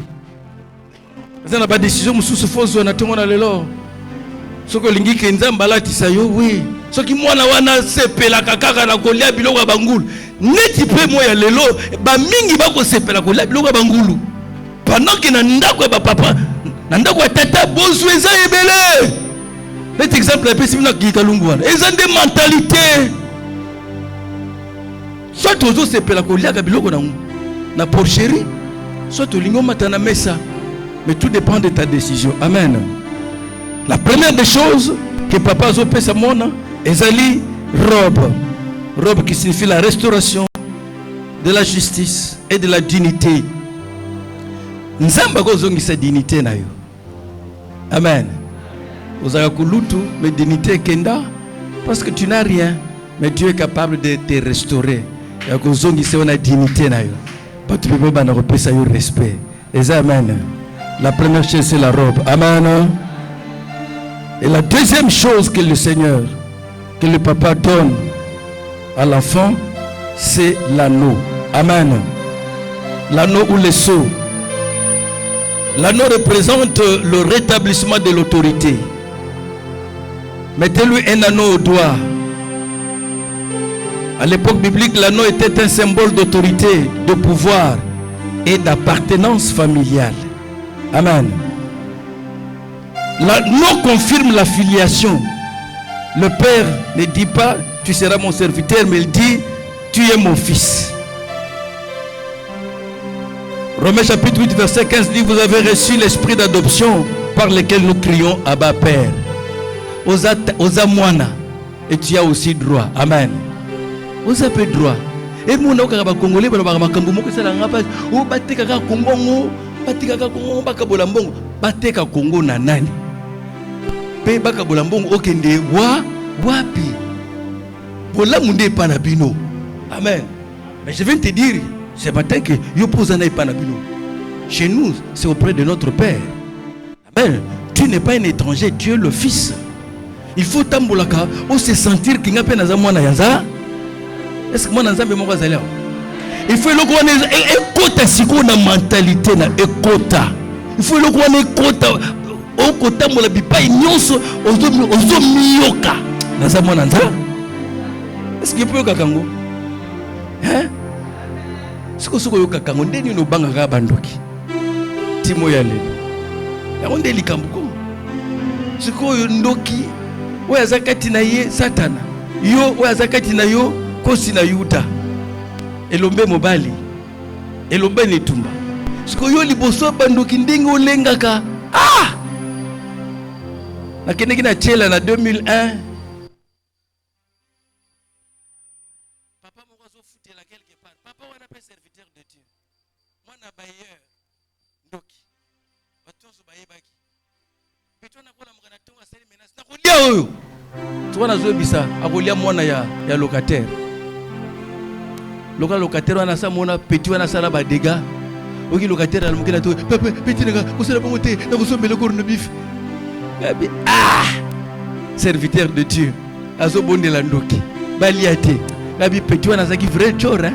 Eza na ba décision mususu fozo na tongo na lelo. Soko lingi ke nzamba latisa yo oui. Soki mwana wana sepela kaka na kolia biloko ya bangulu. Neti pe moya lelo ba mingi bako sepela kolia biloko ya bangulu. Pendant que na ndako ya papa na ndako ya tata bozu eza ebele. Cet exemple est possible dans Kikalungu. Ils ont des mentalités. Soit aux autres, c'est pour la colia gabiloko na porcherie. Soit au lingo matana mesa. Mais tout dépend de ta décision. Amen. La première des choses que papa a fait sa mona, ezali robe. Robe qui signifie la restauration de la justice et de la dignité. Nzamba kozongi sa dignité na yo. Amen. Vous avez kulutu, mais dignité kenda, parce que tu n'as rien, mais Dieu est capable de te restaurer. Il y a kozongi c'est une dignité na yo. Pas tu peux pas na repérer ça yo respect. Et amen. La première chose c'est la robe. Amen. Et la deuxième chose que le Seigneur, que le papa donne à l'enfant, c'est l'anneau. Amen. L'anneau ou le sceau. L'anneau représente le rétablissement de l'autorité. Mettez-lui un anneau au doigt. À l'époque biblique, l'anneau était un symbole d'autorité, de pouvoir et d'appartenance familiale. Amen. La non confirme la filiation. Le père ne dit pas tu seras mon serviteur, mais il dit tu es mon fils. Romains chapitre 8 verset 15 dit vous avez reçu l'esprit d'adoption par lequel nous crions Abba Père. Oza moana, et tu as aussi droit. Amen. Oza peu droit. Et mon nom kaba congolais ba makambo moko sala ngapa o bateka ka Kongo batika ka Kongo bakabola mbongo bateka Kongo na nani pe bakabola mbongo okende wapi bola munde pa na bino. Amen. Mais je viens te dire ce matin que yo posana pa na bino. Chez nous, c'est auprès de notre Père. Amen. Tu n'es pas un étranger, tu es le fils. Il faut tambolaka ou se sentir qu'il n'y a pas de mwana yaza. Est-ce que moi n'azambe moko azali? Il faut le connaître écota siko na mentalité na écota. Il faut le connaître écota au kota mola bipa nyonso ozo miyoka. Naza mwana nza. Est-ce que peut kakango? Hein? Siko yoka kango ndeni no banga ka bandoki. Timo ya lelo. Ya onde likambuko. Siko ndoki oya zakati na ye satana. Yo oya zakati na yo kosi na yuda. Elombe mobali. Elombe netumba. Siko yo liboso bandoki ndenge olengaka. Ah! Na kene kina chela na 2001. Papa moko zo futela quelque part. Papa wana pe serviteur de Dieu. Mwana bailleur ndoki. Batonzo baye baki. Petona kola mukana tonga seli menace. Na kolia oyo. Tuwana zo bisa akolia mwana ya locataire. Locataire wana sa mona petit wana sala ba dégâts. Oki locataire al mukela to papa petit nanga kosala bongote na kosombela ko bif. Ah! Serviteur de Dieu. Azo bondela ndoki. Baliate. Gabi petit wana zaki vrai chora.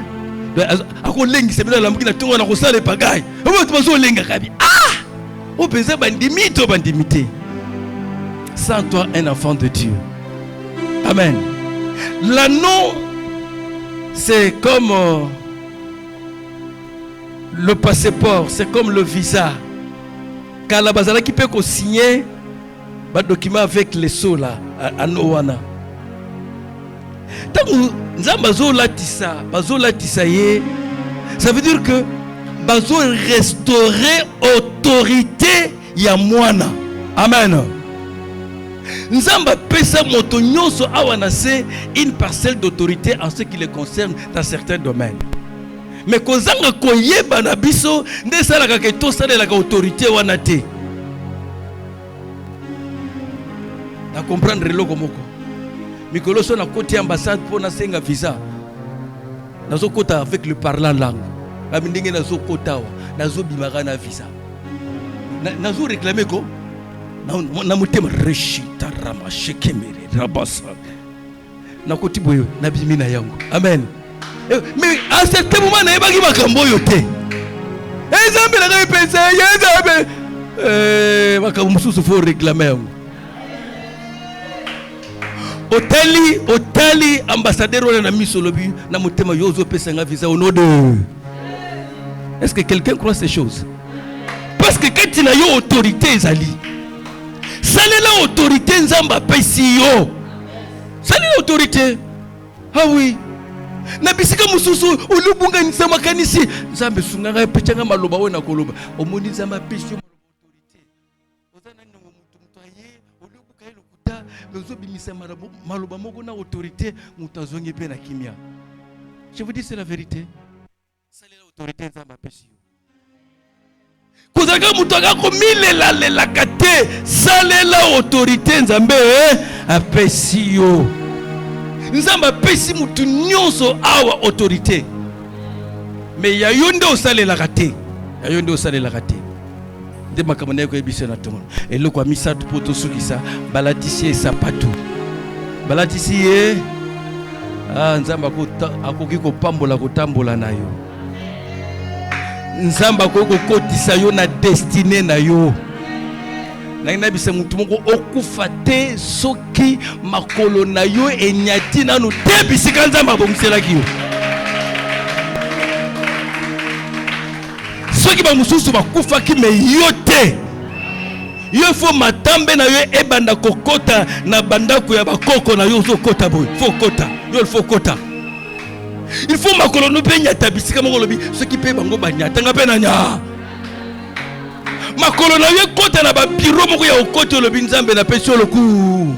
Ako lengi sebela la mukela tonga na kosala pagaille. Obo to bazo lenga gabi. Ah! O pensa bandimité. Sans toi un enfant de Dieu. Amen. L'anneau, c'est comme le passeport, c'est comme le visa. Quand la bazala qui peut signer un document avec les sceaux là, à Noana. Tant que Nzambazo latissa, ça veut dire que bazo restaurer autorité ya mwana. Amen. Nzamba pesa moto nyonso awana se une parcelle d'autorité en ce qui les concerne dans certains domaines. Mais kozanga koyeba na biso nde salaka ke to salelaka autorité wana te. Na comprendre loko moko. Mikolo so na koti ambassade pour na senga visa. Nazo kota avec le parlant langue. Abindenge nazo kota wa, nazo bimaka na visa. Nazo réclamer ko na mutema reshita rama shekemere rabasa na koti boyo na bimina yango. Amen. Mais à ce moment na yebaki makambo yo te. Ezambe na ka pensa ezambe makambo mususu faut réclamer yango. Otali ambassadeur wala na misolobi na mutema yozo pesa nga visa au nom de. Est-ce que quelqu'un croit ces choses? Parce que quand il a eu autorité ezali. Salut la autorité nzamba pesi yo. Salut l'autorité. Ah oui. Na bisika mususu ulubunga nisama kanisi. Nzambe sunganga pechanga maloba wona koloba. Omoni nzamba pesi yo autorité. Ozana ngo mutu aye olubuka elokuta bezo bimisa maloba moko na autorité mutazonge pe na kimia. Je vous dis c'est la vérité. Salut l'autorité nzamba pesi yo. Kozaka mutaka ko milela kate salela autorité nzambe apesi yo. Nzamba apesi mutu nyonso awa autorité. Mais ya yonde osalela kate. Ya yonde osalela kate. Nde makamana ko ebise na tongo. Eloko misatu poto sukisa balatisi sapatu. Balatisi nzamba ko akoki ko pambola ko tambola na yo. Nzamba koko kotisa yo na destinée na yo. Na bisa mutu moko okufa te soki makolo na yo enyati nanu te bisika nzamba bomuselaki yo. Soki ba mususu bakufa ki me yo te. Yo faut matambe na yo ebanda kokota na bandako ya bakoko na yo zo kota boy. Faut kota. Yo il faut kota. Il faut makolo no penya tabisika moko lobi ce qui peut bango banya tanga pe na nya. Makolo na yo kota na ba bureau moko ya okota lobi nzambe na pesi le coup.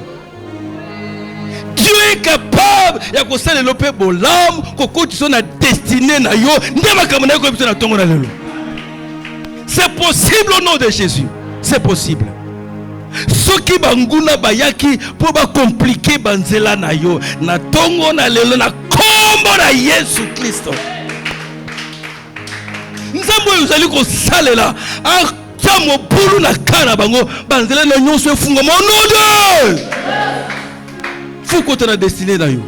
Dieu est capable ya ko sala lo pe bolam kokoti so na destinée na yo ndema kamana ko biso na tongo na lelo. C'est possible au nom de Jésus. C'est possible. Ce qui banguna bayaki pour ba compliquer banzela na yo na tongo na lelo na kombo na Yesu Kristo. Nzambo uzali ko salela ata mobulu na kana bango banzela na nyonso efunga mo nom de faut qu'on a destiné na yo.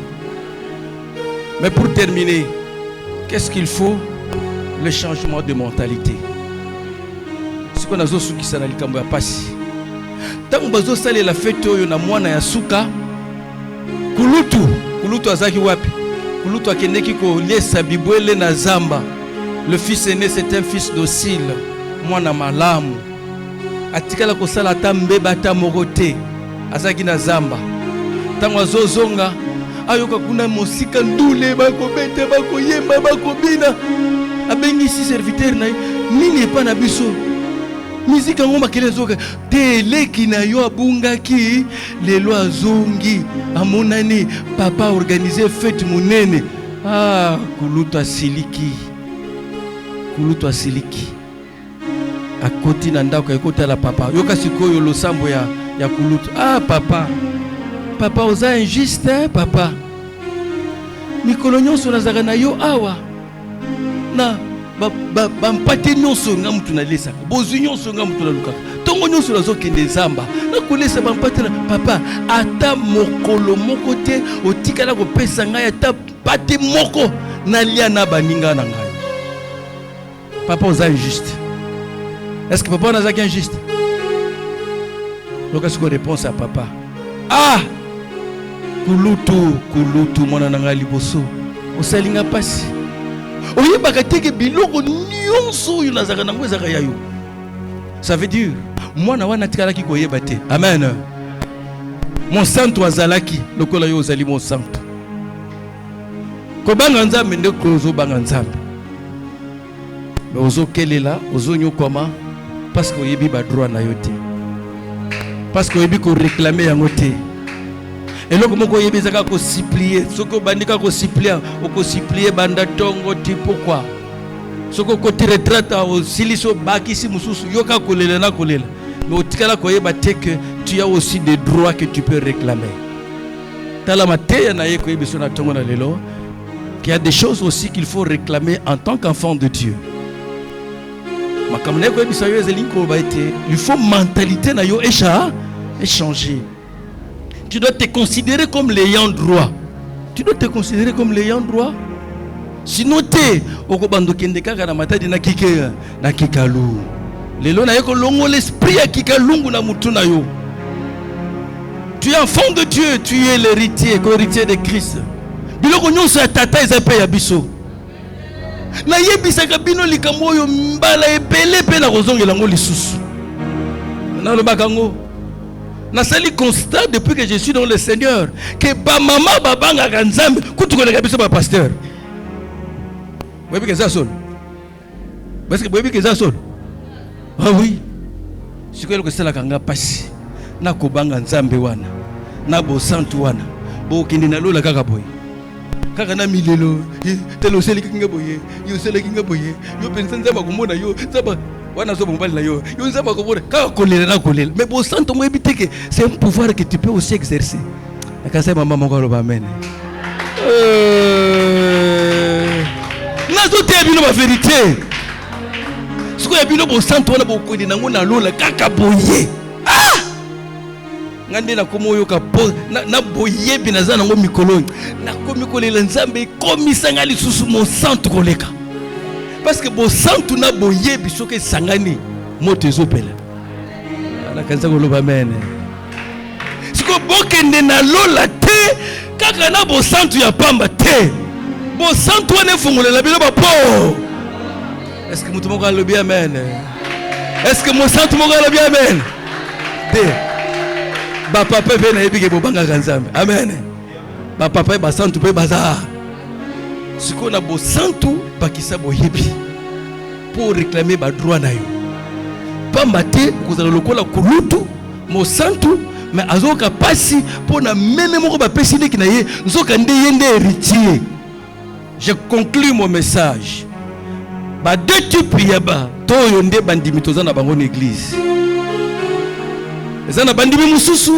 Mais pour terminer, qu'est-ce qu'il faut? Le changement de mentalité. Ce qu'on a zo suki sana likambo ya pasi. Tango bazo sale la fête oyo na mwana ya suka kulutu azaki wapi? Kulutu akendeki ko liesa bibwele na zamba. Le fils aîné c'est un fils docile, mwana malamu. Atikala ko sala ta mbeba ta morote azaki na zamba. Tango azozonga ayoka kuna mosika ndule bako bete bako yemba bako bina abengi si serviteur na nini epa na biso. Musique ngoma kelezoka teleki na yo abungaki lelo azongi amonani papa organiser fête monene kulutu asiliki akoti na ndako ekota la papa yoka sikoyo losambo ya kulutu papa oza injuste hein, papa mikolo nyonso nazaka na yo awa na bampate nyonso nga mutu na lesaka bozu nyonso nga mutu na lukaka tongo nyonso nazokende zamba nakolesa bampate na papa ata mokolo moko te otikala kopesa ngai ata pate moko nalia na baninga na ngai. Papa oza injuste. Est-ce que papa nazaki injuste? Loka siko réponse à papa. Kulutu mwana na ngai liboso osalinga pasi oyebaka teke biloko nyonso oyo nazaka nango ezaka ya yo. Ça veut dire mwana wana tikalaki koyeba te. Amen. Mon santo azalaki lokola yo ozali mon santo kobanga nzambe nde kozobanga nzambe mais ozokelela ozonyokoma parce que oyebi ba droit na yo te, parce que oyebi ko réclamer yango te. Et là, comment vous avez supplié? Ce que vous avez supplié, vous supplié banda tongo ti pourquoi? Ce que vous avez retraité au siliso baki si mususu yoka kolela na kolela. Mais au tikala koyeba te que tu as aussi des droits que tu peux réclamer. Tala mateya na ye koyebi so na tongo na lelo qu'il y a des choses aussi qu'il faut réclamer en tant qu'enfant de Dieu. Makamne koyebi so yo ezelinko ba ete il faut mentalité na yo échanger. Tu dois te considérer comme l'ayant droit. Tu dois te considérer comme l'ayant droit. Sinon, tu okobando kende kaka na matadi na kike na kikalu. Lelo na yeko longo l'esprit ya kikalungu na mutu na yo. Tu es enfant de Dieu, tu es l'héritier, co-héritier de Christ. Biloko nyonso ya tata ezape ya biso. Na yebisaka bino likambo oyo mbala ebele pe na kozongela ngo lisusu. Na lobaka ngo nasali constat depuis que je suis dans le Seigneur que ba maman babanga kanzambe kutu ko biso ba pasteur. Webi que ça sonne. Parce que webi que ça sonne. Ah oui. Siko ko sala kanga pasi na ko banga nzambe wana. Na bo santu wana. Bo kindi na lola kaka boy. Kaka na milelo, telo seli kinga boye, yo seli kinga boye. Yo pensa nzamba komona yo, nzamba wana zo bombali na yo. Yo nzamba komona kaka kolela na kolela. Mais bo santo mo ebite que c'est un pouvoir que tu peux aussi exercer. Akasa maman moko loba amen. Nazo te bino ba vérité. Siko ya bino bo santo wana bo kondi nango na lola kaka boye. Ngande na komo yoka na boye binaza nango mikolo na komi kolela nzambe komisa ngali susu mo santo koleka parce que bo santo na boye bisoke sangani moto ezopela ala kanza koloba amen. Siko bokende na lola te kaka na bo santo ya pamba te bo santo wana fongolela bilo ba po. Est-ce que mutu moko alobi amen? Est-ce que mo santo moko alobi amen? te. Ba papa pe na yebi ke bobanga kanzambe. Amen. Ba papa ba santu pe baza. Siko na bo santu bakisa bo yebi. Pour réclamer ba droit na yo. Pamba te kozala lokola kulutu mo santu mais azoka pasi pour na même moko ba pesi ndeki na ye nzoka nde yende héritier. Je conclue mon message. Ba deux types yaba to yonde bandimi tozana bango l'église. Ezana bandimi mususu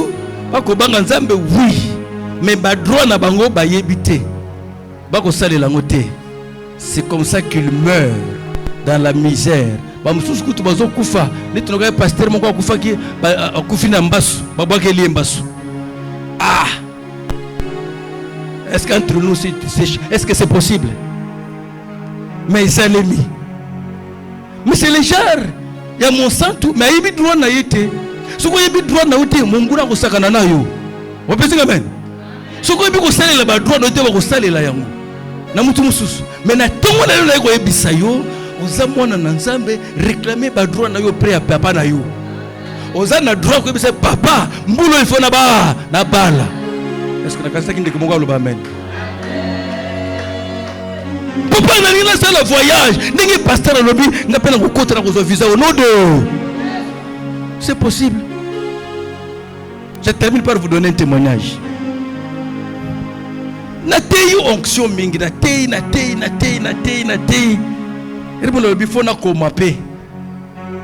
bako banga nzambe oui mais ba droit na bango ba yebite. Bako salela ngote. C'est comme ça qu'il meurt dans la misère. Ba mususu kutu bazo kufa ni tunoka pasteur moko akufa ki akufi na mbasu babwake li mbasu. Ah, est-ce qu'entre nous est-ce que c'est possible? Mais ça l'est mis. Mais c'est légère. Il y a mon sang tout mais il y a droit na yete. Ce qu'on y a droit na yete mon goura ko sakana na yo. Vous pensez amen? Ce qu'on y a ko salela ba droit na yete ba ko salela yango. Na mutu mususu. Mais na tongo na yo na ko yebisa yo. Oza mwana na nzambe réclamer ba droit na yo près à papa na yo. Oza na droit ko bisa papa mbulo il faut na bala. Est-ce que na kasa kinde ko mo ba amen? Papa na nina c'est le voyage. Ndenge pasteur alobi ngapela ko kota na ko visa au nom de. C'est possible. Je termine par vous donner un témoignage. Na tei onction mingi na tei. Ribono bifona ko mape.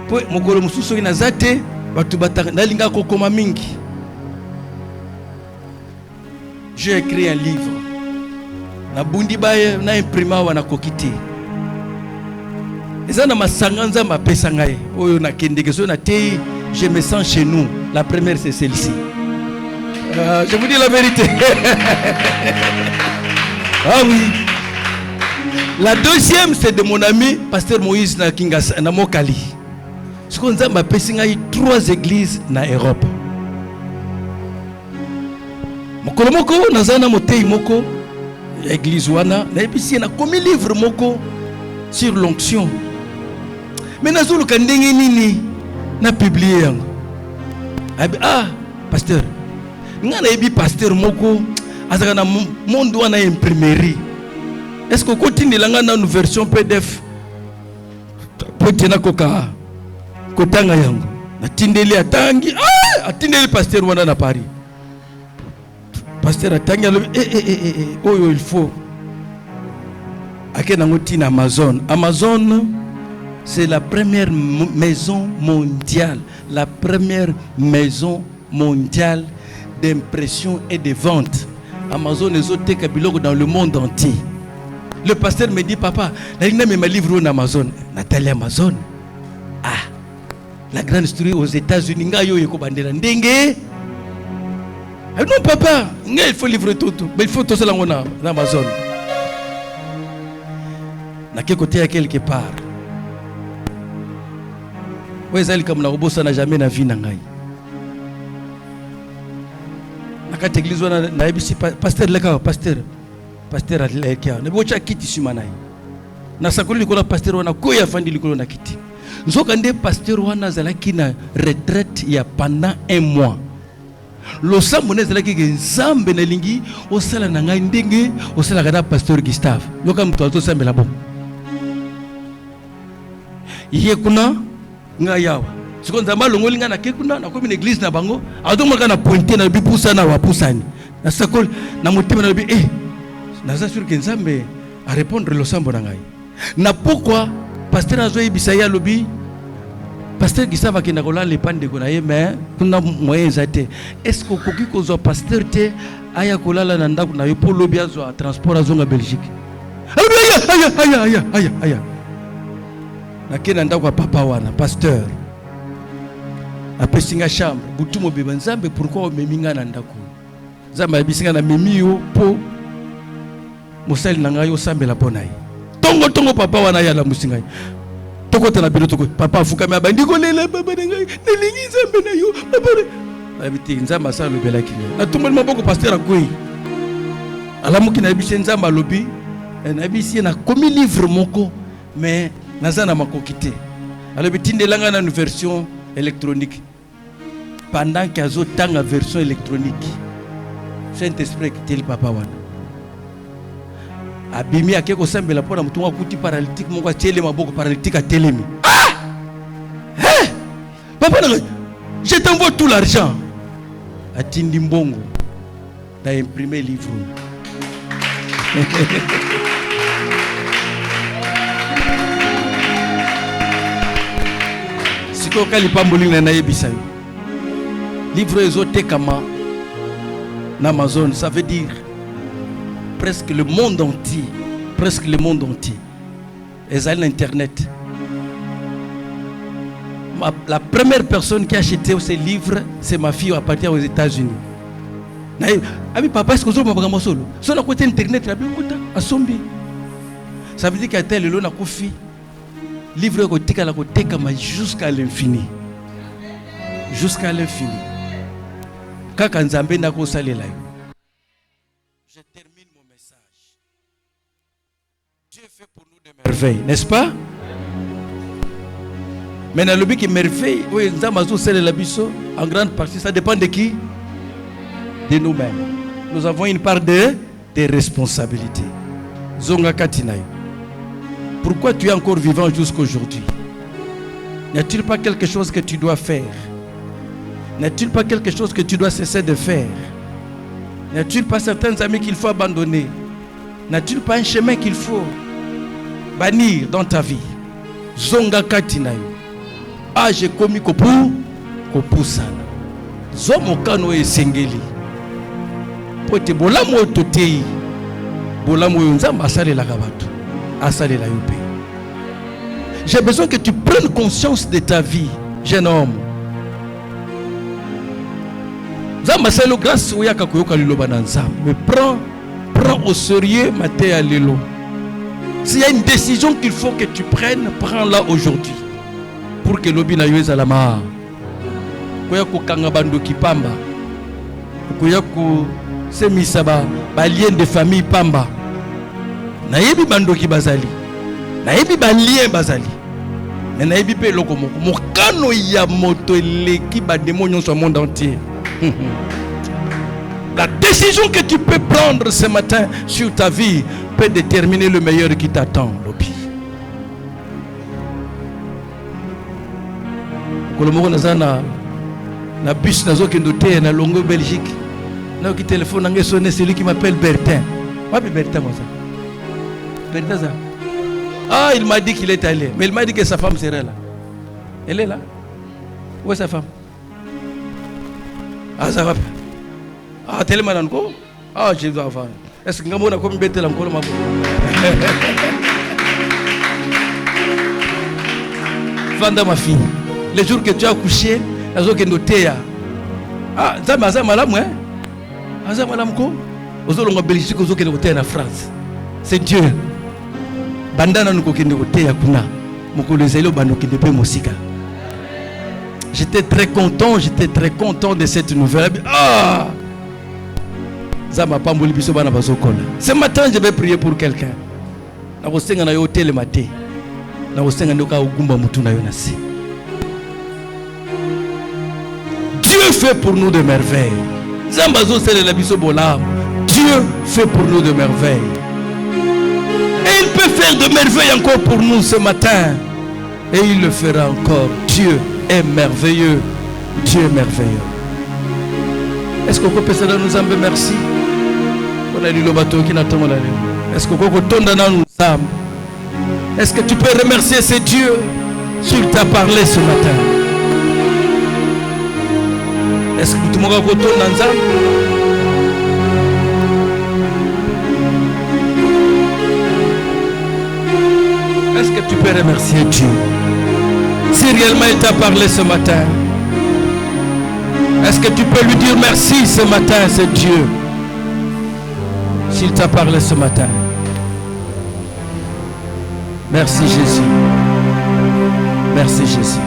Po mokolo mususu ina zate batu bataka nalinga ko koma mingi. J'ai écrit un livre. Na bundi baye na imprima wana kokiti. Ezana masanganza mapesa ngai. Oyo na kendekeso na tei, je me sens chez nous. La première c'est celle-ci. Je vous dis la vérité. Ah oui. La deuxième, c'est de mon ami, pasteur Moïse na Mokali. Ce qu'on a fait, 3 églises na Europe. Mokolo moko, nazana motei moko, église wana, na episi na komi livre moko sur l'onction. Mais nazulu kandenge nini na publier yango. Ah, pasteur. Nga na ebi pasteur moko, azaka na monde wana imprimerie. Est-ce que continue la une version PDF pour tenir koka kotanga yango na tindeli atangi atindeli pasteur wana na Paris pasteur atangi oyo il faut akena ngoti na Amazon. Amazon c'est la première maison mondiale, la première maison mondiale d'impression et de vente. Amazon est autre biloko dans le monde entier. Le pasteur me dit, papa, il y a mes livres en Amazon. Nathalie Amazon. Ah, la grande histoire aux États-Unis. Non, papa, il faut livrer tout. Mais il faut tout cela en Amazon. Na quel côté à quelque part. Oui, ça, comme la robot, ça n'a jamais na vie nangai. Na quatre église, na ebisi pasteur leka pasteur. Pasteur Alekia ne bocha kiti simanai na sakoli likola pasteur wana ko ya fandi likolo na kiti nzoka nde pasteur wana zalaki na retraite ya pendant 1 mois lo sambo ne zalaki ke nzambe na lingi osala na ngai ndenge osala kana pasteur Gustave yoka mtu azo sambela bon iye kuna nga yawa siko nzamba longoli nga na kekuna na komi na église na bango adomaka na pointer na bipusa na wapusani na sakoli na mutima na bi naza sûr que nzambe a répondre le sambo nangai na pourquoi pasteur azoyi bisaya lobi pasteur Gustave akenda kola le pande ko na ye mais kuna moyen zate est-ce que koki ko pasteur te aya kolala na ndako na yo po lobi azo transport azonga Belgique aya na kena ndako papa wana pasteur apesinga chambre butumo beba nzambe pourquoi omeminga na ndako nzambe abisinga na memi yo po mosali nanga yo sambela ponai tongo papa wana ya la musingai toko tena bilo toko papa fukami abandi ko lela baba ngai nelingi nzambe na yo baba abiti nzamba sa lobela kinyo na tumbali maboko pasteur akoi alamuki na bisi nzamba lobi na bisi na komi livre moko mais nazana makokite alobi tindelanga na une version électronique pendant qu'il y a une version électronique. Saint-Esprit qui le papa wana. Abimi akeko sembela pona mutu akuti paralytique moko atele maboko paralytique a telemi. Ah! Hey! Papa je t'envoie tout l'argent. Atindi mbongo. Da imprimer livre. Siko kali pambolinga na yebisa yo. Livre ezotekama na Amazon, ça veut dire presque le monde entier, et à l'internet. La première personne qui a acheté ces livres, c'est ma fille à partir aux États-Unis. Ami papa, est-ce que vous avez solo? Sur le côté internet, ça veut dire qu'à tel lieu, on a confié livre jusqu'à l'infini. Jusqu'à l'infini. Quand Nzambe n'a pas salé là. Je termine mon message. Dieu fait pour nous des merveilles, n'est-ce pas? Mais dans le but qui merveille, oui, en grande partie, ça dépend de qui? De nous-mêmes. Nous avons une part de responsabilités. Zonga Katinayo. Pourquoi tu es encore vivant jusqu'aujourd'hui? N'y a-t-il pas quelque chose que tu dois faire? N'y a-t-il pas quelque chose que tu dois cesser de faire? N'y a-t-il pas certains amis qu'il faut abandonner? N'y a-t-il pas un chemin qu'il faut bannir dans ta vie? Zonga Katinayo. Ah, j'ai commis kopusana. Zomo kano esengeli. Pote bolamo totei. Bolamo yonzamba asale la kabatu. Asale la yope. J'ai besoin que tu prennes conscience de ta vie, jeune homme. Zamba salo grâce au yaka koyoka liloba na nzambe. Mais prends au sérieux maté à lelo. S'il y a une décision qu'il faut que tu prennes, prends-la aujourd'hui. Pour que l'obina yoeza la ma. Koya ko kanga bando kipamba. Koya ko semisaba ba lien de famille pamba. Na yebi bando ki bazali. Na yebi ba lien bazali. Mais na yebi pe loko moko. Mokano ya moto leki ba démon sur le monde entier. La décision que tu peux prendre ce matin sur ta vie peut déterminer le meilleur qui t'attend. Kolomoko nazana na bus nazo kendote na Longo Belgique. Na ki téléphone ngé sonné celui qui m'appelle Bertin. Wapi Bertin moi ça? Bertin ça. Ah, il m'a dit qu'il est allé, mais il m'a dit que sa femme serait là. Elle est là. Où est sa femme? Ah, ça va. Ah, tellement encore. Ah, je dois avoir. Est-ce que nous avons comme bête encore ma Vanda ma fille. Le jour que tu as couché, la zone que nous t'es. Ah, ça m'a ça malam hein. Ah, ça malam ko. Aux autres en Belgique, aux autres que nous t'es en France. C'est Dieu. Bandana nous que nous t'es à kuna. Moko zelo bando qui ne peut musika. J'étais très content de cette nouvelle. Ah! Ce matin, je vais prier pour quelqu'un. Dieu fait pour nous de merveilles. Dieu fait pour nous de merveilles. Et il peut faire de merveilles encore pour nous ce matin. Et il le fera encore. Dieu est merveilleux. Dieu est merveilleux. Est-ce que vous pouvez nous en merci? Est-ce que vous pouvez Est-ce que tu peux remercier ce Dieu s'il t'a parlé ce matin? Est-ce que tu peux Est-ce que tu peux remercier Dieu? Si réellement il t'a parlé ce matin, est-ce que tu peux lui dire merci ce matin, c'est Dieu? S'il t'a parlé ce matin. Merci Jésus. Merci Jésus.